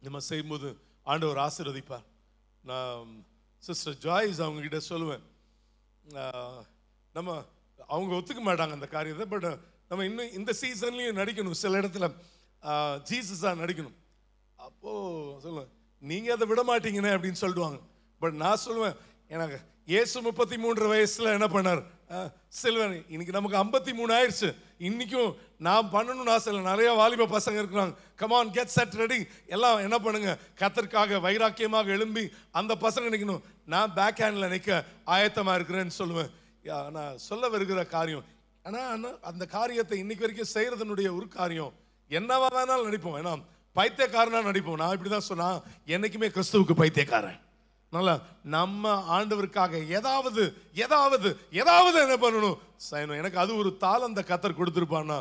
நம்ம செய்யும்போது ஆண்டவர் ஆசீர்வதிப்பார். நான் சிஸ்டர் ஜாய்ஸ் அவங்க கிட்ட சொல்லுவேன், அவங்க ஒத்துக்க மாட்டாங்க அந்த காரியத்தை, பட் நம்ம இன்னும் இந்த சீசன்லயும் நடிக்கணும், சில இடத்துல ஜீசஸா நடிக்கணும். அப்போ சொல்லுவேன், நீங்க அதை விட மாட்டீங்கன்னு அப்படின்னு சொல்லுவாங்க. பட் நான் சொல்லுவேன், எனக்கு இயேசு 33 வயசுல என்ன பண்ணார், சில்வன் இன்னைக்கு நமக்கு 53 ஆயிடுச்சு. இன்னைக்கும் நான் பண்ணணும்னு ஆசை இல்லை. நிறைய வாலிப பசங்க இருக்கிறாங்க. Come on, get set ready. எல்லாம் என்ன பண்ணுங்க, கர்த்தருக்காக வைராக்கியமாக எழும்பி அந்த பசங்க நிற்கணும். நான் பேக் ஹேண்ட்ல நிற்க ஆயத்தமா இருக்கிறேன்னு சொல்லுவேன். நான் சொல்ல வருகிற காரியம், ஆனால் அந்த காரியத்தை இன்னைக்கு வரைக்கும் செய்யறதுனுடைய ஒரு காரியம் என்னவா வேணாலும் நடிப்போம். ஏன்னா பைத்தியக்காரனா நடிப்போம். நான் இப்படிதான் சொன்னா, என்னைக்குமே கிறிஸ்துவுக்கு பைத்தியக்காரன். நல்லா நம்ம ஆண்டவருக்காக ஏதாவது ஏதாவது ஏதாவது என்ன பண்ணணும், செய்யணும். எனக்கு அது ஒரு தாளந்த கர்த்தர் கொடுத்திருப்பான்னா,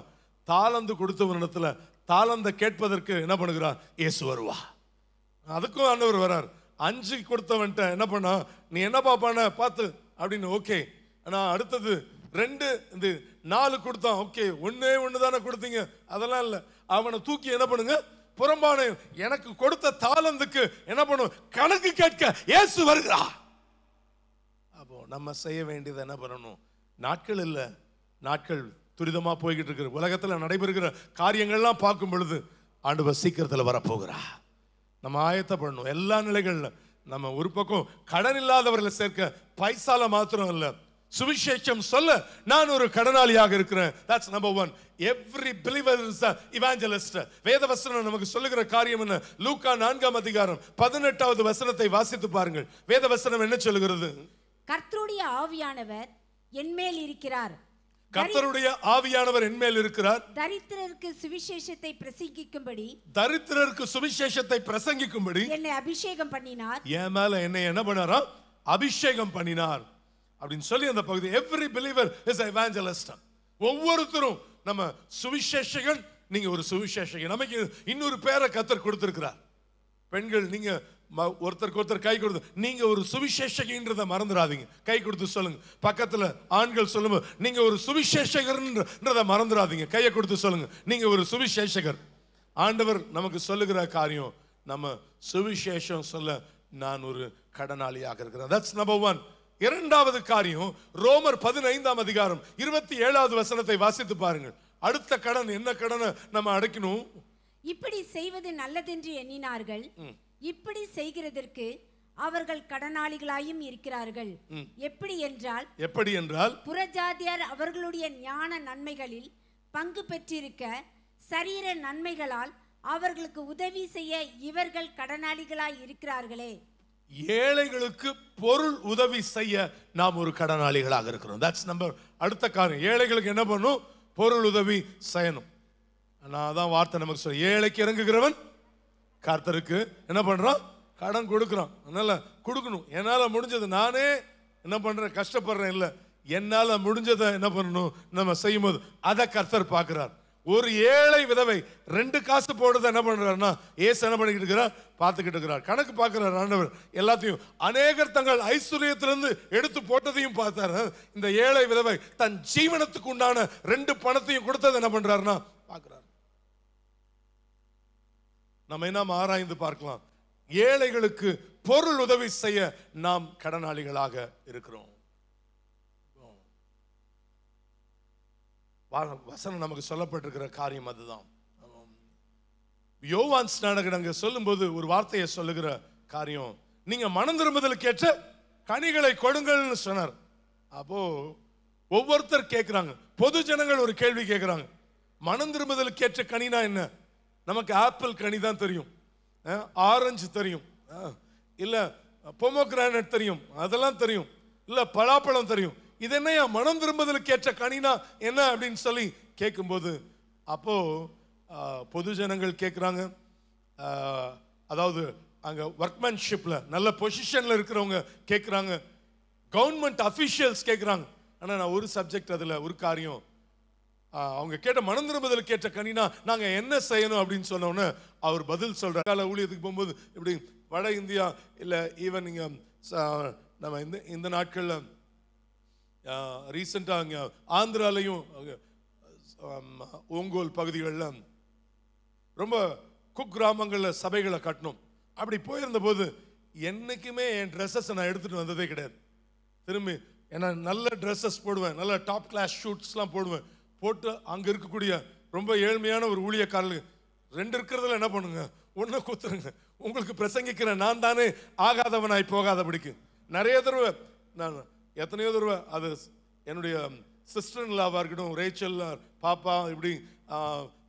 தாளந்து கொடுத்தவனிடத்துல தாளந்த கேட்பதற்கு என்ன பண்ணுகிறார், இயேசு வருவா. அதுக்கும் ஆண்டவர் வரார். 5 கொடுத்தவன்ட்ட என்ன பண்ணா, நீ என்னப்பா பண்ண பார்த்து அப்படின்னு. ஓகே, நான் அடுத்தது 2 இந்த 4 கொடுத்தான். ஓகே, ஒண்ணு தானே கொடுத்தீங்க, அதெல்லாம் இல்லை. அவனை தூக்கி என்ன பண்ணுங்க, புறம்பான எனக்கு கொடுத்த தாளந்துக்கு என்ன பண்ணும், கணக்கு கேட்க இயேசு வருகிறார். அப்போ நம்ம செய்ய வேண்டியது என்ன பண்ணணும், நாட்கள் இல்லை, நாட்கள் துரிதமா போய்கிட்டு இருக்கு. உலகத்துல நடைபெறுகிற காரியங்கள்லாம் பார்க்கும் பொழுது ஆண்டவர் சீக்கிரத்தில் வரப்போகிறா. நம்ம ஆயத்தப்படணும் எல்லா நிலைகள்ல. நம்ம ஒரு பக்கம் கடன் இல்லாதவர்களை சேர்க்க பைசால மாத்திரம் இல்ல, சுவிசேஷம் சொல்ல நான் ஒரு கடனாளியாக இருக்கிறேன். That's number 1. Every believer is an evangelist. வேதவசனம் நமக்கு சொல்லுகிற காரியம் என்ன? லூக்கா 4ஆம் அதிகாரம் 18வது வசனத்தை வாசித்து பாருங்கள். வேதவசனம் என்ன சொல்லுகிறது? கர்த்தருடைய ஆவியானவர் என்மேல் இருக்கிறார். கர்த்தருடைய ஆவியானவர் என்மேல் இருக்கிறார். தரித்திரருக்கு சுவிசேஷத்தை பிரசங்கிக்கும்படி, தரித்திரருக்கு சுவிசேஷத்தை பிரசங்கிக்கும்படி என்னை அபிஷேகம் பண்ணினார். என் மேல என்னை என்ன பண்ணாரா, அபிஷேகம் பண்ணினார் அப்படின்னு சொல்லி அந்த பகுதி. Every believer is an evangelist. ஒவ்வொருத்தரும் நம்ம சுவிசேஷகன். நீங்க ஒரு சுவிசேஷகன். நமக்கு இன்னொரு பேரை கர்த்தர் கொடுத்திருக்கிறார். பெண்கள் நீங்க ஒருத்தருக்கு ஒருத்தர் கை கொடுத்து, நீங்க ஒரு சுவிசேஷகன்றதை மறந்துடாதீங்க. கை கொடுத்து சொல்லுங்க. பக்கத்துல ஆண்கள் சொல்லுங்க, நீங்க ஒரு சுவிசேஷகர்ன்றதை மறந்துடாதீங்க. கையை கொடுத்து சொல்லுங்க, நீங்க ஒரு சுவிசேஷகர். ஆண்டவர் நமக்கு சொல்லுகிற காரியம், நம்ம சுவிசேஷம் சொல்ல நான் ஒரு கடனாளியாக இருக்கிறேன். That's number 1. இரண்டாவது காரியம், ரோமர் 15ஆம் அதிகாரம் 27வது வசனத்தை வாசித்து பாருங்கள். அடுத்த கடன் என்ன கடனை நம்ம அடைக்கணும்? இப்படி செய்வது நல்லதென்று எண்ணினார்கள். இப்படி செய்கிறதற்கு அவர்கள் கடனாளிகளாயும் இருக்கிறார்கள். எப்படி என்றால் புறஜாதியார் அவர்களுடைய ஞான நன்மைகளில் பங்கு பெற்றிருக்க சரீர நன்மைகளால் அவர்களுக்கு உதவி செய்ய இவர்கள் கடனாளிகளாய் இருக்கிறார்களே. ஏழைகளுக்கு பொருள் உதவி செய்ய நாம் ஒரு கடனாளிகளாக இருக்கிறோம். That's number. அடுத்த காரியம், ஏழைகளுக்கு என்ன பண்ணும், பொருள் உதவி செய்யணும். நான் அதான் வார்த்தை நமக்கு சொல்ல, ஏழைக்கு இறங்குகிறவன் கர்த்தருக்கு என்ன பண்றான், கடன் கொடுக்கிறான். அதனால கொடுக்கணும். என்னால முடிஞ்சது, நானே என்ன பண்றேன், கஷ்டப்படுறேன் இல்ல, என்னால முடிஞ்சதை என்ன பண்ணணும் நம்ம செய்யும் போது அதை கர்த்தர் பார்க்கிறார். ஒரு ஏழை விதவை 2 காசு போடுறத என்ன பண்றாருன்னா, ஏசு என்ன பண்ணிக்கிட்டு இருக்கிறார், பார்த்துக்கிட்டு இருக்கிறார். கணக்கு பார்க்கிறார் ஆண்டவர் எல்லாத்தையும். அநேகர் தங்கள் ஐஸ்வர்யத்திலிருந்து எடுத்து போட்டதையும் பார்த்தாரு. இந்த ஏழை விதவை தன் ஜீவனத்துக்கு உண்டான 2 பணத்தையும் கொடுத்தது என்ன பண்றாருன்னா பார்க்கிறார். நம்ம என்ன ஆராய்ந்து பார்க்கலாம். ஏழைகளுக்கு பொருள் உதவி செய்ய நாம் கடனாளிகளாக இருக்கிறோம். வசனம் நமக்கு சொல்லப்பட்டிருக்கிற காரியம் அதுதான். யோவான் ஸ்நானகன் அங்க சொல்லும்போது ஒரு வார்த்தையை சொல்லுகிற காரியம், நீங்க மனம் திரும்புதலுக்கு ஏற்ற கனிகளை கொடுங்கள்னு சொன்னார். அப்போ ஒவ்வொருத்தர் கேட்கிறாங்க, பொது ஜனங்கள் ஒரு கேள்வி கேட்கிறாங்க, மனம் திரும்புதலுக்கு ஏற்ற கனினா என்ன? நமக்கு ஆப்பிள் கனி தான் தெரியும், ஆரஞ்சு தெரியும், இல்ல பொமோகிரானட் தெரியும், அதெல்லாம் தெரியும், இல்ல பலாப்பழம் தெரியும். இது என்னையா மனம் திரும்புதலுக்கு ஏற்ற கனினா என்ன அப்படின்னு சொல்லி கேட்கும்போது, அப்போ பொது ஜனங்கள் கேட்குறாங்க. அதாவது அங்க ஒர்க்மேன்ஷிப்ல நல்ல பொசிஷன்ல இருக்கிறவங்க கேட்குறாங்க, கவர்மெண்ட் அபிஷியல்ஸ் கேட்குறாங்க. ஆனா நான் ஒரு சப்ஜெக்ட், அதுல ஒரு காரியம், அவங்க கேட்ட மனம் திரும்புதலுக்கு ஏற்ற கனினா நாங்க என்ன செய்யணும் அப்படின்னு சொன்னோன்னு அவர் பதில் சொல்றாரு. ஊழியத்துக்கு போகும்போது இப்படி வட இந்தியா இல்ல ஈவன் இங்க நம்ம இந்த நாட்கள்ல ரீசெண்டா அங்க ஆந்திராலையும் ஓங்கோல் பகுதிகளில் ரொம்ப குக்கிராமங்களில் சபைகளை கட்டணும். அப்படி போயிருந்த போது என்னைக்குமே என் ட்ரெஸ்ஸஸ் நான் எடுத்துட்டு வந்ததே கிடையாது. திரும்பி ஏன்னா நல்ல ட்ரெஸ்ஸஸ் போடுவேன், நல்ல டாப் கிளாஸ் ஷூட்ஸ்லாம் போடுவேன். போட்டு அங்கே இருக்கக்கூடிய ரொம்ப ஏழ்மையான ஒரு ஊழியக்காரர்கள் 2 இருக்கிறதுல என்ன பண்ணுங்க, 1 கூத்துருங்க, உங்களுக்கு பிரசங்கிக்கிறேன், நான் தானே ஆகாதவனாய் போகாதபடிக்கு. நிறைய தடவை நான் எத்தனையோ தடவை அது என்னுடைய சிஸ்டர் இன்லாவா இருக்கட்டும், ரேச்சல், பாப்பா, இப்படி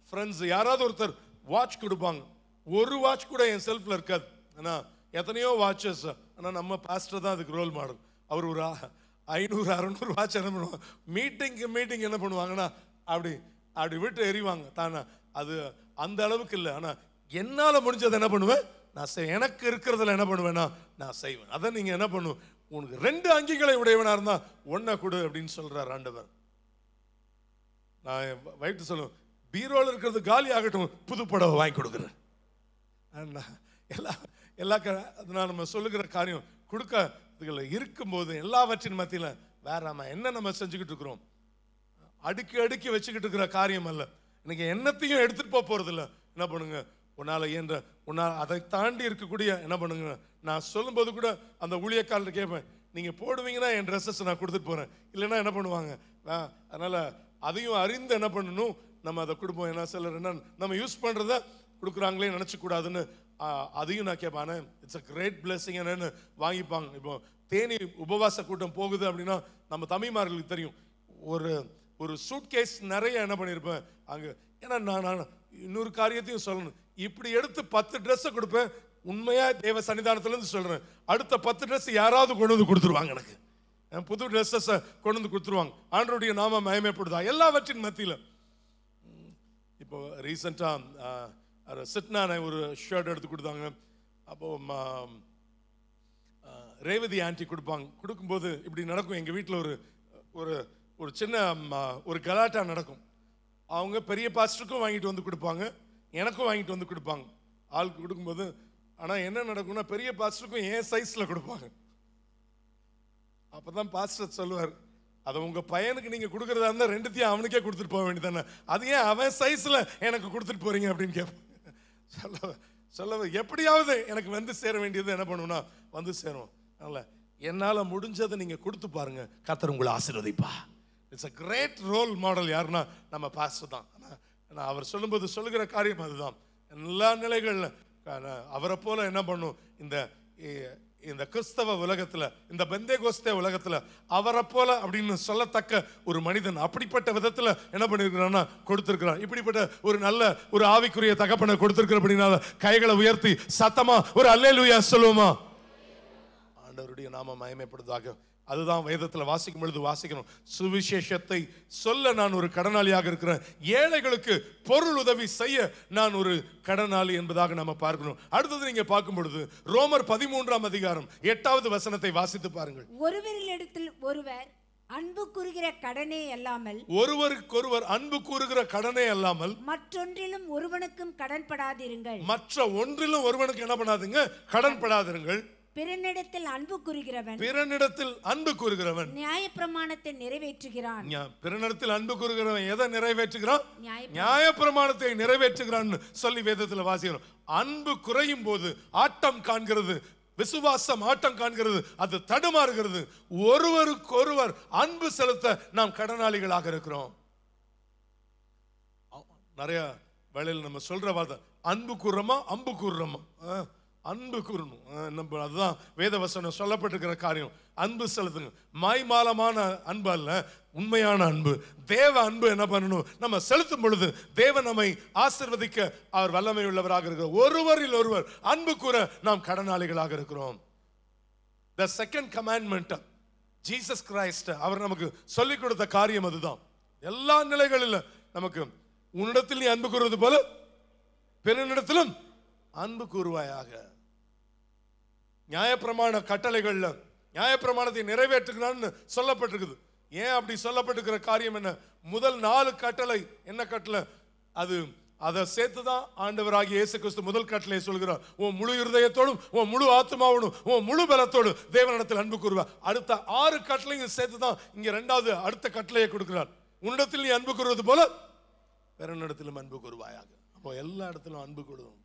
ஃப்ரெண்ட்ஸ் யாராவது ஒருத்தர் வாட்ச் கொடுப்பாங்க. ஒரு வாட்ச் கூட என் செல்ஃப்ல இருக்காது. ஆனா எத்தனையோ வாட்சஸ். ஆனா நம்ம பாஸ்டர் தான் அதுக்கு ரோல் மாடல். அவர் ஒரு 500-600 வாட்ச் என்ன பண்ணுவாங்க, மீட்டிங் என்ன பண்ணுவாங்கன்னா அப்படி விட்டு எறிவாங்க தானே. அது அந்த அளவுக்கு இல்லை. ஆனா என்னால முடிஞ்சதை என்ன பண்ணுவேன் நான் செய்வேன். எனக்கு இருக்கிறதுல என்ன பண்ணுவேன்னா நான் செய்வேன். அதை நீங்க என்ன பண்ணுவேன், உனக்கு 2 அங்கிகளை உடையவனா இருந்தா ஒன்ன கொடு அப்படின்னு சொல்றார் ஆண்டவர். நான் வைத்து சொல்லுவேன், பீரோல இருக்கிறது காலி ஆகட்டும், புது புடவை வாங்கி கொடுக்குறேன். அதனால நம்ம சொல்லுகிற காரியம் கொடுக்க இருக்கும்போது எல்லாவற்றின் மத்தியில வேற நம்ம செஞ்சுக்கிட்டு இருக்கிறோம், அடுக்கி வச்சுக்கிட்டு இருக்கிற காரியம் அல்ல. இன்னைக்கு என்னத்தையும் எடுத்துட்டு போறது இல்லை. என்ன பண்ணுங்க, உன்னால் அதை தாண்டி இருக்கக்கூடிய என்ன பண்ணுங்க. நான் சொல்லும்போது கூட அந்த ஊழியக்காரர் கேட்பேன், நீங்க போடுவீங்கன்னா என் ட்ரெஸ்ஸஸ் நான் கொடுத்துட்டு போறேன், இல்லைன்னா என்ன பண்ணுவாங்க. அதனால அதையும் அறிந்து என்ன பண்ணணும், நம்ம அதை கொடுப்போம். ஏன்னா சிலர் என்ன நம்ம யூஸ் பண்றத கொடுக்குறாங்களே நினைச்சு கூடாதுன்னு அதையும் நான் கேட்பேன். இட்ஸ் அ கிரேட் பிளெஸிங் என்னன்னு வாங்கிப்பாங்க. இப்போ தேனி உபவாச கூட்டம் போகுது அப்படின்னா நம்ம தமிழ்மார்களுக்கு தெரியும், ஒரு சூட்கேஸ் நிறைய என்ன பண்ணியிருப்பேன் அங்க. ஏன்னா நான் இன்னொரு காரியத்தையும் சொல்லணும், இப்படி எடுத்து 10 ட்ரெஸ்ஸை கொடுப்பேன். உண்மையா தேவ சன்னிதானத்துல இருந்து சொல்றேன், அடுத்த 10 ட்ரெஸ் யாராவது கொண்டு வந்து கொடுத்துருவாங்க. எனக்கு புது ட்ரெஸ்ஸஸ் கொண்டு வந்து கொடுத்துருவாங்க. ஆண்டவருடைய நாம மகிமைப்படுதா எல்லாவற்றின் மத்தியில. இப்போ ரீசெண்டா சிட்னான ஒரு ஷர்ட் எடுத்து கொடுத்தாங்க. அப்போ ரேவதி ஆண்டி கொடுப்பாங்க. கொடுக்கும்போது இப்படி நடக்கும், எங்க வீட்டில் ஒரு சின்ன ஒரு கலாட்டா நடக்கும். அவங்க பெரிய பாஸ்டருக்கும் வாங்கிட்டு வந்து கொடுப்பாங்க, எனக்கும் வாங்கிட்டு வந்து கொடுப்பாங்க. ஆளுக்கு கொடுக்கும்போது ஆனால் என்ன நடக்கும்னா, பெரிய பாஸ்டருக்கும் என் சைஸில் கொடுப்பாங்க. அப்போதான் பாஸ்டர் சொல்லுவார், அதை உங்கள் பையனுக்கு நீங்கள் கொடுக்குறதா இருந்தால் 2த்தையும் அவனுக்கே கொடுத்துட்டு போக வேண்டியதானே, அது ஏன் அவன் சைஸில் எனக்கு கொடுத்துட்டு போறீங்க அப்படின்னு கேட்பேன். சொல்ல எப்படியாவது எனக்கு வந்து சேர வேண்டியது என்ன பண்ணுவோம்னா வந்து சேரும். அதனால என்னால் முடிஞ்சதை நீங்கள் கொடுத்து பாருங்க, கர்த்தர் உங்களை ஆசீர்வதிப்பா. It's a great role model. யாருன்னா நம்ம பாஸ்டர் தான். ஆனால் அவர் சொல்லும்போது சொல்லுகிற காரியம் அதுதான். எல்லா நிலைகளில் அவரை போல என்ன பண்ணும், இந்த கிறிஸ்தவ உலகத்துல, இந்த பெந்தேகோஸ்தே உலகத்துல அவரை போல அப்படின்னு சொல்லத்தக்க ஒரு மனிதன் அப்படிப்பட்ட விதத்துல என்ன பண்ணிருக்கிறான்னா கொடுத்திருக்கிறான். இப்படிப்பட்ட ஒரு நல்ல ஒரு ஆவிக்குரிய தகப்பனை கொடுத்திருக்கிற அப்படின்னால கைகளை உயர்த்தி சத்தமா ஒரு அல்லேலூயா சொல்லுவோமா? ஆண்டவருடைய நாமம் மகிமைப்படுவதாக. அதுதான் வேதத்தில் வாசிக்கும் பொழுது வாசிக்கணும், சுவிசேஷத்தை சொல்ல நான் ஒரு கடனாளியாக இருக்கிறேன், ஏழைகளுக்கு பொருள் உதவி செய்ய நான் ஒரு கடனாளி என்பதாக நம்ம பார்க்கணும். அடுத்தது நீங்க பார்க்கும் பொழுது ரோமர் 13ஆம் அதிகாரம் 8வது வசனத்தை வாசித்து பாருங்கள். ஒருவரிடத்தில் ஒருவர் அன்பு கூறுகிற கடனே அல்லாமல், ஒருவருக்கொருவர் அன்பு கூறுகிற கடனே அல்லாமல் மற்றொன்றிலும் ஒருவனுக்கும் கடன்படாதிருங்கள். மற்ற ஒன்றிலும் ஒருவனுக்கு என்ன பண்ணாதுங்க, கடன்படாதிருங்கள். பிறனிடத்தில் அன்பு கூறுகிறவன் நியாயப்பிரமாணத்தை நிறைவேற்றுகிறான். பிறனிடத்தில் அன்பு கூறுகிறவன் எதை நிறைவேற்றுகிறான்? நியாயப்பிரமாணத்தை நிறைவேற்றுகிறான் சொல்லி வேதத்தில் வாசிக்கிறோம். அன்பு குறையும் போது ஆட்டம் காண்கிறது, விசுவாசம் ஆட்டம் காண்கிறது, அது தடுமாறுகிறது. ஒருவருக்கொருவர் அன்பு செலுத்த நாம் கடனாளிகளாக இருக்கிறோம். நிறைய வேளையில் நம்ம சொல்ற வார்த்தை அன்பு கூறுறோமா அம்பு கூறுறோமா? அன்பு கூறணும். நம்ம அதுதான் வேதவசனம் சொல்லப்பட்டிருக்கிற காரியம். அன்பு செலுத்துங்க. மாய்மாலமான அன்பு அல்ல, உண்மையான அன்பு, தேவ அன்பு என்ன பண்ணணும், நம்ம செலுத்தும் பொழுது தேவன் நம்மை ஆசீர்வதிக்க அவர் வல்லமை உள்ளவராக இருக்கிறார். ஒருவரில் ஒருவர் அன்பு கூற நாம் கடனாளிகளாக இருக்கிறோம். The second commandment, Jesus Christ அவர் நமக்கு சொல்லிக் கொடுத்த காரியம் அதுதான். எல்லா நிலைகளில் நமக்கு உன்னிடத்தில் நீ அன்பு கூறுவது போல பிறனிடத்திலும் அன்பு கூறுவாயாக. நியாயப்பிரமாண கட்டளைகள்ல நியாயப்பிரமாணத்தை நிறைவேற்றுகிறான்னு சொல்லப்பட்டிருக்குது. ஏன் அப்படி சொல்லப்பட்டிருக்கிற காரியம் என்ன? முதல் 4 கட்டளை என்ன கட்டளை? அதை சேர்த்துதான் ஆண்டவராகிய இயேசு கிறிஸ்து முதல் கட்டளை சொல்கிறார், உன் முழு இருதயத்தோடும் உன் முழு ஆத்மாவோடும் உன் முழு பலத்தோடு தேவனிடத்தில் அன்பு கூறுவார். அடுத்த 6 கட்டளையும் சேர்த்துதான் இங்க 2வது அடுத்த கட்டளையை கொடுக்கிறார். உன்னிடத்தில் நீ அன்பு கூறுவது போல பிறனிடத்திலும் அன்பு கூறுவாயாக. அப்போ எல்லா இடத்திலும் அன்பு கூறுவோம்.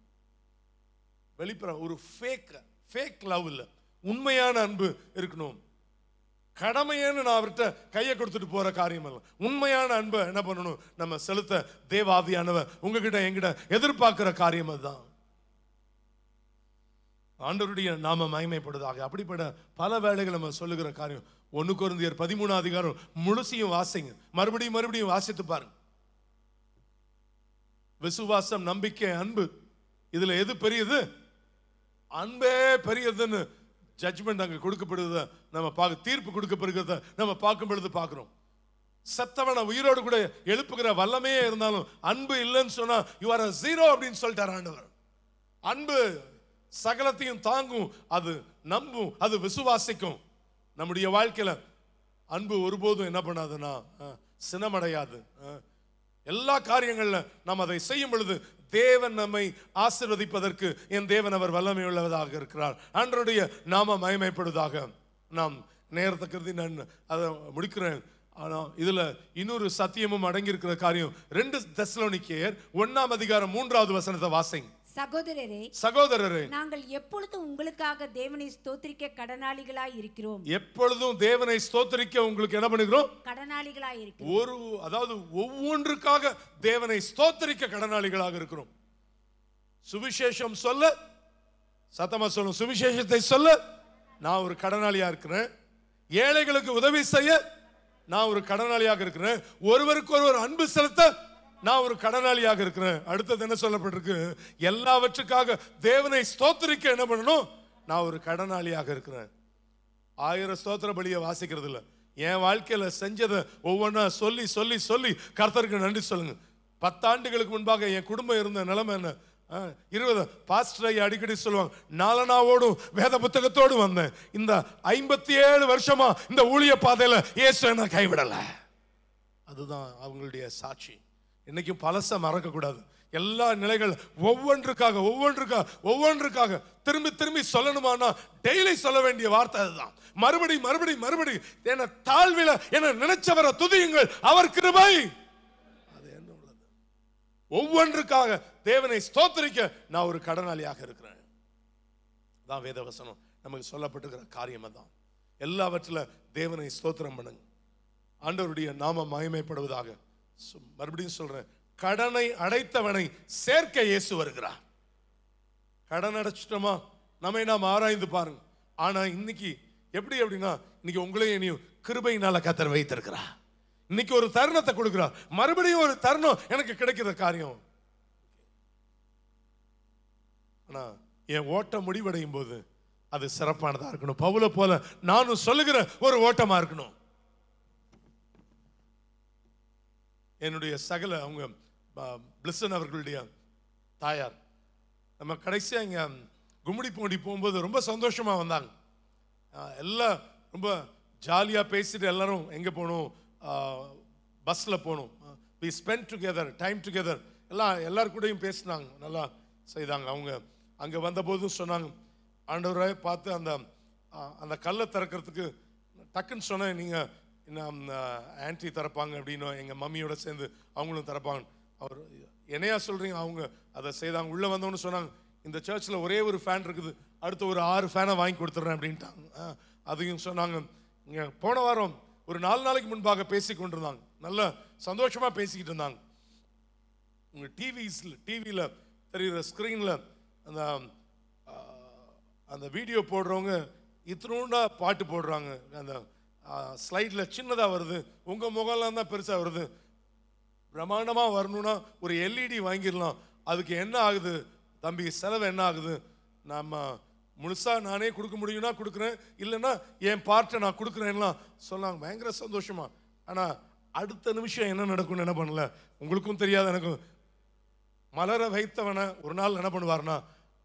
வெளிப்புற ஒரு ஃபேக் லவ் இல்ல, உண்மையான அன்பு இருக்கணும். கடமையேன்னு நான் அவர்கிட்ட கையை கொடுத்துட்டு போற காரியம் அல்ல. உண்மையான அன்பை என்ன பண்ணணும், நம்ம செலுத்த தேவாவியானவர் உங்ககிட்ட என்கிட்ட எதிர்பார்க்கிற காரியம் அதுதான். ஆண்டவருடைய நாம மகிமைப்படுவதாக. அப்படிப்பட்ட பல வேளைகள் நம்ம சொல்லுகிற காரியம். 1 கொரிந்தியர் 13 அதிகாரம் முழுசையும் வாசிங்க, மறுபடியும் வாசித்து பாருங்க. விசுவாசம், நம்பிக்கை, அன்பு, இதுல எது பெரியது? அன்பே பெரியதுன்னு ஜட்ஜ்மெண்ட் அங்க கொடுக்கப்படுகிறத நம்ம பார்க்க, தீர்ப்பு கொடுக்கப்படுகிறத நம்ம பார்க்கும் பொழுது பார்க்கிறோம். செத்தவனை உயிரோடு கூட எழுப்புகிற வல்லமையே இருந்தாலும் அன்பு இல்லைன்னு சொன்னா யூ ஆர் ஜீரோ அப்படின்னு சொல்லிட்டார் ஆண்டவர். அன்பு சகலத்தையும் தாங்கும், அது நம்பும், அது விசுவாசிக்கும். நம்முடைய வாழ்க்கையில அன்பு ஒருபோதும் என்ன பண்ணாதுன்னா சினமடையாது. எல்லா காரியங்கள்ல நாம் அதை செய்யும் பொழுது தேவன் நம்மை ஆசீர்வதிப்பதற்கு என் தேவன் அவர் வல்லமை உள்ளவதாக இருக்கிறார். ஆண்டவருடைய நாம மகிமைப்படுவதாக. நாம் நேரத்தை கருதி நான் அதை முடிக்கிறேன். ஆனா இதுல இன்னொரு சத்தியமும் அடங்கி இருக்கிற காரியம். 2 தெசலோனிக்கேயர் 1 அதிகாரம் 3வது வசனத்தை வாசிங்க. சகோதரரே, நாங்கள் எப்பொழுதும் உங்களுக்காக தேவனை ஸ்தோத்திரிக்க கடனாளிகளாய் இருக்கிறோம். எப்பொழுதும் தேவனை ஸ்தோத்திரிக்க உங்களுக்கு என்ன பண்ணுகிறோம்? கடனாளிகளாய் இருக்கிறோம். அதாவது ஒவ்வொன்றுக்காக தேவனை ஸ்தோத்திரிக்க கடனாளிகளாக இருக்கிறோம். சுவிசேஷம் சொல்ல, சத்தமா சொல்லும், சுவிசேஷத்தை சொல்ல நான் ஒரு கடனாளியா இருக்கிறேன். ஏழைகளுக்கு உதவி செய்ய நான் ஒரு கடனாளியாக இருக்கிறேன். ஒருவருக்கு ஒருவர் அன்பு செலுத்த நான் ஒரு கடனாளியாக இருக்கிறேன். அடுத்தது என்ன சொல்லப்பட்டிருக்கு? எல்லாவற்றுக்காக தேவனை ஸ்தோத்திரிக்க என்ன பண்ணணும்? நான் ஒரு கடனாளியாக இருக்கிறேன். 1000 ஸ்தோத்திர பலியை வாசிக்கிறது இல்லை. என் வாழ்க்கையில செஞ்சதை ஒவ்வொன்றா சொல்லி சொல்லி சொல்லி கர்த்தருக்கு நன்றி சொல்லுங்க. 10 ஆண்டுகளுக்கு முன்பாக என் குடும்பம் இருந்த நிலைமை என்ன? 20 பாஸ்டரை அடிக்கடி சொல்லுவாங்க, நாலனாவோடும் வேத புத்தகத்தோடு வந்தேன். இந்த 57 வருஷமா இந்த ஊழிய பாதையில இயேசு என்ன கைவிடல. அதுதான் அவங்களுடைய சாட்சி. இன்னைக்கும் பழச மறக்க கூடாது. எல்லா நிலைகள் ஒவ்வொன்றுக்காக திரும்பி திரும்பி சொல்லணுமானா டெய்லி சொல்ல வேண்டிய வார்த்தை அதுதான். மறுபடி என்ன தாழ்வில என்ன நினைச்சவரை துதியுங்கள், அவர் கிருபை. அது என்ன உள்ளது? ஒவ்வொன்றுக்காக தேவனை ஸ்தோத்திரிக்க நான் ஒரு கடனாளியாக இருக்கிறேன். தான் வேதவசனம் நமக்கு சொல்லப்பட்டிருக்கிற காரியம் தான். எல்லாவற்றில தேவனை ஸ்தோத்திரம் பண்ணுங்க. ஆண்டவருடைய நாம மகிமைப்படுவதாக. மறுபடியும் சொல்றேன், கடனை அடைத்தவனை சேர்க்க இயேசு வருகிறார். கடன் அடைச்சிட்டோமா நம்மை நாம் ஆராய்ந்து பாருங்க. ஆனா இன்னைக்கு எப்படி அப்படின்னா, இன்னைக்கு உங்களையும் என்னையும் கிருபையினால கர்த்தர் வைத்திருக்கிறார். இன்னைக்கு ஒரு தருணத்தை கொடுக்கிறார். மறுபடியும் ஒரு தருணம் எனக்கு கிடைக்கிற காரியம். ஆனா என் ஓட்டம் முடிவடையும் போது அது சிறப்பானதா இருக்கணும். பவுலை போல நானும் சொல்லுகிற ஒரு ஓட்டமா இருக்கணும். என்னுடைய சகல அவங்க பிளிசன் அவர்களுடைய தாயார் நம்ம கடைசியாக இங்கே கும்மிடி பூண்டி போகும்போது ரொம்ப சந்தோஷமா வந்தாங்க. எல்லாம் ரொம்ப ஜாலியாக பேசிட்டு எல்லாரும் எங்கே போகணும், பஸ்ஸில் போகணும். We spend together, time together, எல்லாரு கூடயும் பேசினாங்க, நல்லா செய்தாங்க. அவங்க அங்கே வந்தபோதும் சொன்னாங்க, ஆண்டவரை பார்த்து அந்த அந்த கல்லை திறக்கிறதுக்கு டக்குன்னு சொன்னேன், நீங்கள் இன்னும் ஆன்டி திறப்பாங்க அப்படின்னு எங்கள் மம்மியோட சேர்ந்து அவங்களும் திறப்பாங்க. அவர் என்னையா சொல்கிறீங்க? அவங்க அதை செய்தாங்க. உள்ளே வந்தவொன்னு சொன்னாங்க, இந்த சர்ச்சில் ஒரே ஒரு ஃபேன் இருக்குது, அடுத்து ஒரு 6 ஃபேனை வாங்கி கொடுத்துட்றேன் அப்படின்ட்டாங்க. அதையும் சொன்னாங்க. இங்கே போன வாரம் ஒரு 4 நாளைக்கு முன்பாக பேசி கொண்டிருந்தாங்க, நல்ல சந்தோஷமாக பேசிக்கிட்டு இருந்தாங்க. உங்கள் டிவியில் தெரிகிற ஸ்க்ரீனில் அந்த அந்த வீடியோ போடுறவங்க இத்தினூண்டா பாட்டு போடுறாங்க. அந்த ஸ்லைடில் சின்னதாக வருது, உங்கள் முகம்லாம் தான் பெருசாக வருது. பிரம்மாண்டமாக வரணும்னா ஒரு எல்இடி வாங்கிடலாம். அதுக்கு என்ன ஆகுது தம்பி, செலவு என்ன ஆகுது? நம்ம முழுசாக நானே கொடுக்க முடியும்னா கொடுக்குறேன், இல்லைன்னா என் பார்ட்டை நான் கொடுக்குறேன்லாம் சொன்னாங்க. பயங்கர சந்தோஷமா. ஆனால் அடுத்த நிமிஷம் என்ன நடக்கும்னு என்ன பண்ணல, உங்களுக்கும் தெரியாது எனக்கும். மலர வைத்தவனை ஒரு நாள் என்ன பண்ணுவார்னா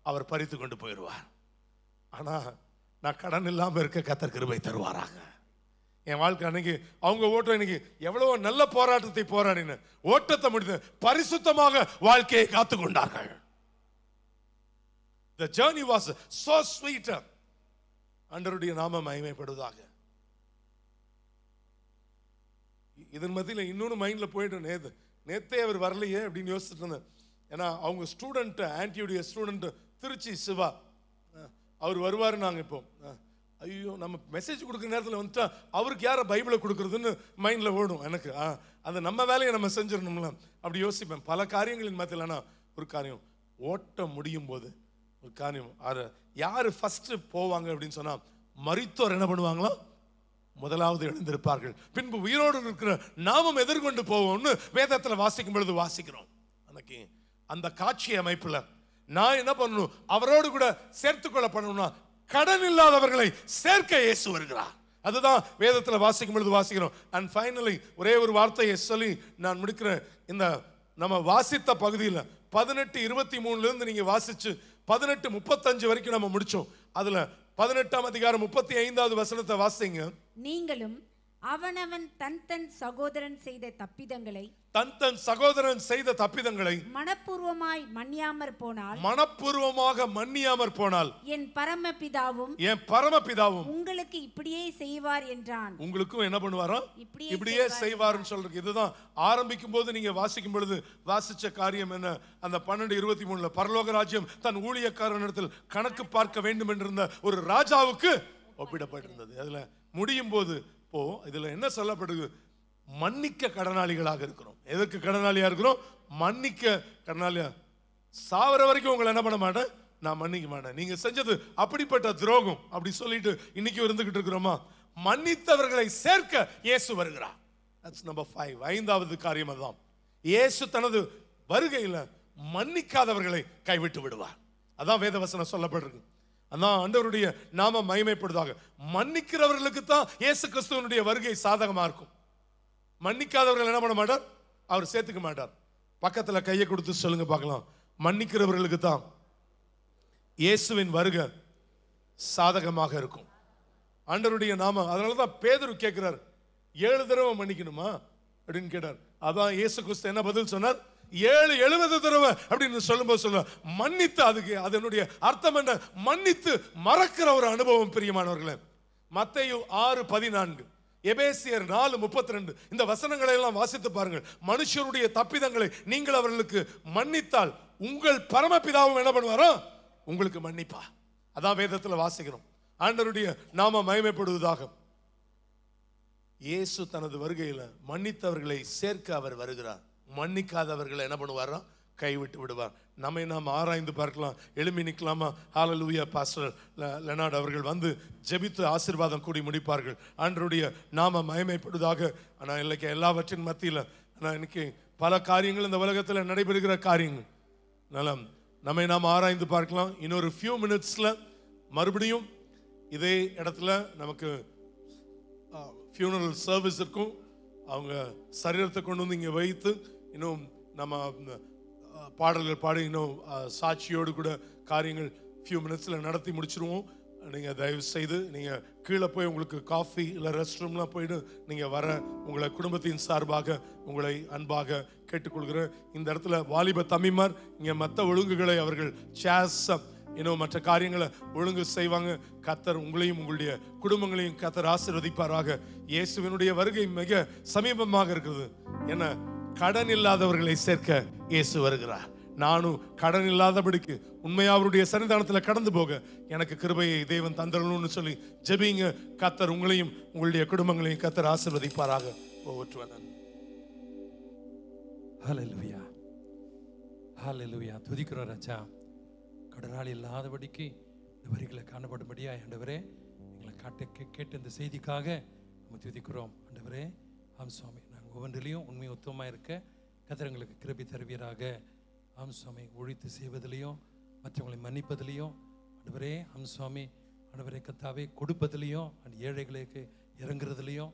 அவர் பறித்து கொண்டு போயிடுவார். ஆனால் நான் கடன் இல்லாமல் இருக்க கர்த்தர் கிருபை தருவாராங்க. என் வாழ்க்கை அன்னைக்கு அவங்க ஓட்டம், இன்னைக்கு எவ்வளவோ நல்ல போராட்டத்தை போராடின, ஓட்டத்தை முடித்து பரிசுத்தமாக வாழ்க்கையை காத்து கொண்டார்கள். The journey was so sweet. ஆண்டவருடைய நாம மகிமைப்படுவதாக. இதன் மத்தியில் இன்னொன்று மைண்ட்ல போயிட்டு, நேத்தே அவர் வரலையே அப்படின்னு யோசிச்சுட்டு இருந்தேன். ஏன்னா அவங்க ஸ்டூடெண்ட், ஆன்டியுடைய ஸ்டூடெண்ட் திருச்சி சிவா, அவர் வருவார். நாங்கள் இப்போ ஐயோ நம்ம மெசேஜ் கொடுக்குற நேரத்தில் வந்துட்டா அவருக்கு யாரை பைபிளை கொடுக்குறதுன்னு மைண்டில் ஓடும் எனக்கு. அது நம்ம வேலையை நம்ம செஞ்சிடணும்ல அப்படி யோசிப்பேன் பல காரியங்களின் மத்தியில். ஆனால் ஒரு காரியம், ஓட்டம் முடியும் போது ஒரு காரியம். யாரு ஃபர்ஸ்ட் போவாங்க அப்படின்னு சொன்னா, மரித்தோர் என்ன பண்ணுவாங்களா? முதலாவது எழுந்திருப்பார்கள். பின்பு உயிரோடு இருக்கிற நாமும் எதிர்கொண்டு போவோம்னு வேதத்துல வாசிக்கும் பொழுது வாசிக்கிறோம். அன்னைக்கு அந்த காட்சி அமைப்புல நான் என்ன பண்ணணும்? அவரோடு கூட சேர்த்துக் கொள்ளப்படணும்னா கடன் இல்லாதவர்களை சேர்க்க இயேசு வருகிறார். அதுதான் வேதத்துல வாசிக்கும் பொழுது வாசிக்கிறோம். அண்ட் ஃபைனலி ஒரே ஒரு வார்த்தையை சொல்லி நான் முடிக்கிறேன். இந்த நம்ம வாசித்த பகுதியில் 18:23 இருந்து நீங்க வாசிச்சு 18:35 வரைக்கும் நம்ம முடிச்சோம். அதுல 18ஆம் அதிகாரம் 35வது வசனத்தை வாசிங்க. நீங்களும் அவனவன் தன் சகோதரன் செய்த தப்பிதங்களை மனப்பூர்வமாய் மன்னியாமற் போனால் என் பரமபிதாவும் உங்களுக்கு இப்படியே செய்வார் என்றான். உங்களுக்கும் என்ன பண்ணுவாரோ இப்படியே செய்வார்னு சொல்றதுக்கு இதுதான் ஆரம்பிக்கும் போது நீங்க வாசிக்கும் பொழுது வாசிச்ச காரியம் என்ன? அந்த 12:23 பரலோக ராஜ்யம் தன் ஊழியக்காரனிடத்தில் கணக்கு பார்க்க வேண்டும் என்றிருந்த ஒரு ராஜாவுக்கு ஒப்பிடப்பட்டிருந்தது. அதுல முடியும் போது இதுல என்ன சொல்லப்படுது? மன்னிக்க கடனாளிகளாக இருக்கிறோம். எதற்கு கடனாளியா இருக்கிறோம்? மன்னிக்க கடனாளியா. சாவர வரைக்கும் உங்களை என்ன பண்ண மாட்டேன், நான் மன்னிக்க மாட்டேன். நீங்க செஞ்சது அப்படிப்பட்ட துரோகம் அப்படி சொல்லிட்டு இன்னைக்கு இருந்துகிட்டு இருக்கிறோமா? மன்னித்தவர்களை சேர்க்க இயேசு வருகிறார். That's number 5. 5வது காரியம் அதுதான். இயேசு தனது வருகையில மன்னிக்காதவர்களை கைவிட்டு விடுவார். அதான் வேதவசனம் சொல்லப்பட்டிருக்கு. அதான் ஆண்டவருடைய நாம மகிமைப்படுவதாக. மன்னிக்கிறவர்களுக்கு தான் இயேசு கிறிஸ்துவினுடைய வருகை சாதகமா இருக்கும். மன்னிக்காதவர்கள் என்ன பண்ண மாட்டார்? அவர் சேர்த்துக்க மாட்டார். பக்கத்துல கையை கொடுத்து சொல்லுங்க பார்க்கலாம். மன்னிக்கிறவர்களுக்கு தான் இயேசுவின் வருகை சாதகமாக இருக்கும். ஆண்டவருடைய நாம. அதனாலதான் பேதுரு கேட்கிறார், 7 தடவை மன்னிக்கணுமா அப்படின்னு கேட்டார். அதான் இயேசு கிறிஸ்து என்ன பதில் சொன்னார்? 70 தடவை அப்படின்னு சொல்லும்போது சொல்ல மன்னித்து, அதுக்கு அதனுடைய அர்த்தம் என்ன? மன்னித்து மறக்கிற ஒரு அனுபவம். பிரியமானவர்களே, மத்தேயு 6:14, எபேசியர் 4:32 இந்த வசனங்களை எல்லாம் வாசித்து பாருங்கள். மனுஷருடைய தப்பிதங்களை நீங்கள் அவர்களுக்கு மன்னித்தால் உங்கள் பரமபிதாவும் என்ன பண்ணுவாரோ உங்களுக்கு மன்னிப்பா. அதான் வேதத்துல வாசிக்கிறோம். ஆண்டவருடைய நாம மகிமைப்படுவதாக. இயேசு தனது வருகையில மன்னித்தவர்களை சேர்க்க அவர் வருகிறார். மன்னிக்காதவர்களை என்ன பண்ணுவாரா? கைவிட்டு விடுவார். நம்மை நாம் ஆராய்ந்து பார்க்கலாம். எழுப்பி நிற்கலாமா? ஹல்லேலூயா. பாஸ்டர் லெனார்ட் அவர்கள் வந்து ஜெபித்து ஆசீர்வாதம் கூடி முடிப்பார்கள். ஆண்டவருடைய நாம மகிமைப்படுவதாக. ஆனால் இல்லைக்கு எல்லாவற்றின் மத்தியில் ஆனால் இன்னைக்கு பல காரியங்கள் இந்த உலகத்தில் நடைபெறுகிற காரியங்கள் நலம் நம்மை நாம் ஆராய்ந்து பார்க்கலாம். இன்னொரு ஃபியூ மினிட்ஸ்ல மறுபடியும் இதே இடத்துல நமக்கு ஃபியூனரல் சர்வீஸ் இருக்கும். அவங்க சரீரத்தை கொண்டு வந்து இங்கே வைத்து இன்னும் நம்ம பாடல்கள் பாடி இன்னும் சாட்சியோடு கூட காரியங்கள் ஃபியூ மினிட்ஸில் நடத்தி முடிச்சிருவோம். நீங்கள் தயவு செய்து நீங்கள் கீழே போய் உங்களுக்கு காஃபி இல்லை ரெஸ்ட் ரூம்லாம் போயிட்டு நீங்கள் வர உங்களை குடும்பத்தின் சார்பாக உங்களை அன்பாக கேட்டுக்கொள்கிறேன். இந்த இடத்துல வாலிப தம்பிமார் இங்கே மற்ற ஒழுங்குகளை அவர்கள் சேஸ் இன்னும் மற்ற காரியங்களை ஒழுங்கு செய்வாங்க. கர்த்தர் உங்களையும் உங்களுடைய குடும்பங்களையும் கர்த்தர் ஆசீர்வதிப்பாராக. இயேசுவினுடைய வருகை மிக சமீபமாக இருக்கிறது. என்ன? கடன் இல்லாதவர்களை சேர்க்க இயேசு வருகிறார். நானும் கடன் இல்லாதபடிக்கு உண்மையா அவருடைய சன்னிதானத்தில் கடந்து போக எனக்கு கிருபையை தேவன் தந்தரணும்னு சொல்லி ஜெபிங்க. கர்த்தர் உங்களையும் உங்களுடைய குடும்பங்களையும் கர்த்தர் ஆசீர்வதிப்பாராக. ஓவற்றுவன். ஹல்லேலூயா, ஹல்லேலூயா. துதிக்கிறோம் ராஜா. கடனாளி இல்லாதபடிக்கு இந்த வரிகளை காணப்படும்படியா ஆண்டவரே எங்களை கேட்ட இந்த செய்திக்காக நம்ம துதிக்கிறோம். ஆண்டவரே ஆம் சுவாமி, நாங்கள் ஒவ்வொன்றிலையும் உண்மை உத்தமமாக இருக்க கர்த்தர் எங்களுக்கு கிருபை தருவீராக. ஆம் சுவாமி, ஒழித்து செய்வதிலையும் மற்றவங்களை மன்னிப்பதிலையும் ஆண்டவரே ஆம் சுவாமி, ஆண்டவரே கர்த்தாவே கொடுப்பதிலையும் அந்த ஏழைகளுக்கு இறங்குறதுலையும்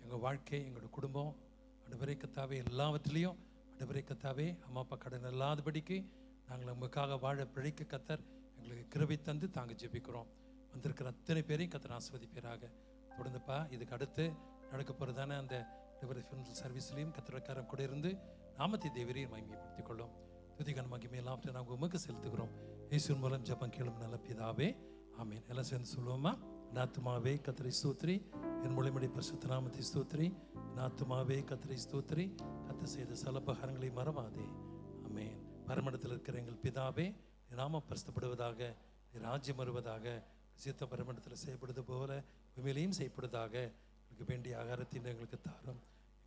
எங்கள் வாழ்க்கை எங்களோட குடும்பம் ஆண்டவரே கர்த்தாவே எல்லாவற்றிலையும் ஆண்டவரே கர்த்தாவே அம்மா அப்பா கடன் இல்லாதபடிக்கு நாங்கள் உங்களுக்காக வாழ பிழைக்க கர்த்தர் எங்களுக்கு கிருபை தந்து தாங்க ஜெபிக்கிறோம். வந்திருக்கிற அத்தனை பேரையும் கர்த்தர் ஆசீர்வதிப்பீராக. தொடர்ந்துப்பா இதுக்கு அடுத்து நடக்க போகிறதான அந்த ஃபியூனரல் சர்வீஸ்லையும் கர்த்தர் கூட இருந்து நாமத்தை தேவரையை மகிமைப்படுத்திக் கொள்ளும். துதிகன் மகிமையெல்லாம் நாங்கள் உமக்கு செலுத்துகிறோம். இயேசுவின் மூலம் ஜெபம் கேளும் நல்ல பிதாவே, ஆமென். எல்லாம் சேர்ந்து சொல்லுவோமா? நாத்துமாவே கர்த்தரை ஸ்தோத்திரி, என் மொழிமொழி பரிசுத்த நாமத்தை ஸ்தோத்திரி. நாத்துமாவே கர்த்தரை ஸ்தோத்திரி, கர்த்தர் செய்த சலபகாரங்களை மறவாதே. ஆமென். பரமண்டத்தில் இருக்கிற எங்கள் பிதாவே, நாமம் பரிசுத்தப்படுவதாக, ராஜ்யம் வருவதாக, சித்த பரமண்டத்தில் செய்யப்படுவது போல உண்மையிலையும் செய்யப்படுவதாக. எங்களுக்கு வேண்டிய ஆகாரத்தின் எங்களுக்கு தாரும்.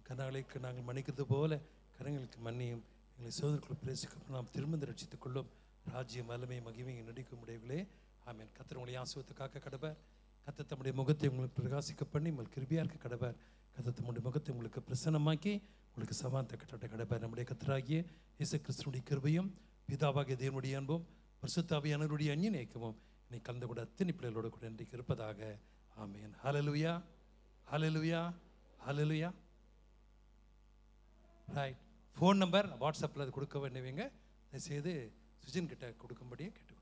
கரங்களுக்கு நாங்கள் மன்னிக்கிறது போல கரங்களுக்கு மன்னியும். எங்களை சோதனைக்குள் பிரவேசிக்க நாம் திரும்ப ரட்சித்துக் கொள்ளும். ராஜ்யம் வல்லமை மகிமை நடிக்கும் முடிவுகளே ஆமென். கர்த்தர் உங்களை ஆசீர்வதித்து காக்க கடவர். கர்த்தர் தம்முடைய முகத்தை உங்களுக்கு பிரகாசிக்க பண்ணி உங்களுக்கு கிருபையா இருக்க கடவர். கர்த்தர் தம்முடைய முகத்தை உங்களுக்கு பிரசன்னமாக்கி உங்களுக்கு சமாதானத்தை கட்ட கடவர். நம்முடைய கர்த்தராகிய இயேசு கிறிஸ்துவின் கிருபையும் பிதாவாகிய தேவனுடைய அன்பும் பரிசுத்த ஆவியானவருடைய அந்நியநேக்கமும் இன்னைக்கு கலந்து கூட அத்தனை பிள்ளைகளோடு கூட இன்றைக்கு இருப்பதாக. ஆமென். ஹல்லேலூயா, ஹல்லேலூயா, ஹல்லேலூயா. ரைட். ஃபோன் நம்பர் வாட்ஸ்அப்பில் அது கொடுக்க வேண்டியவங்க தயவுசெய்து சுஜின் கிட்ட கொடுக்கும்படியே கேட்டு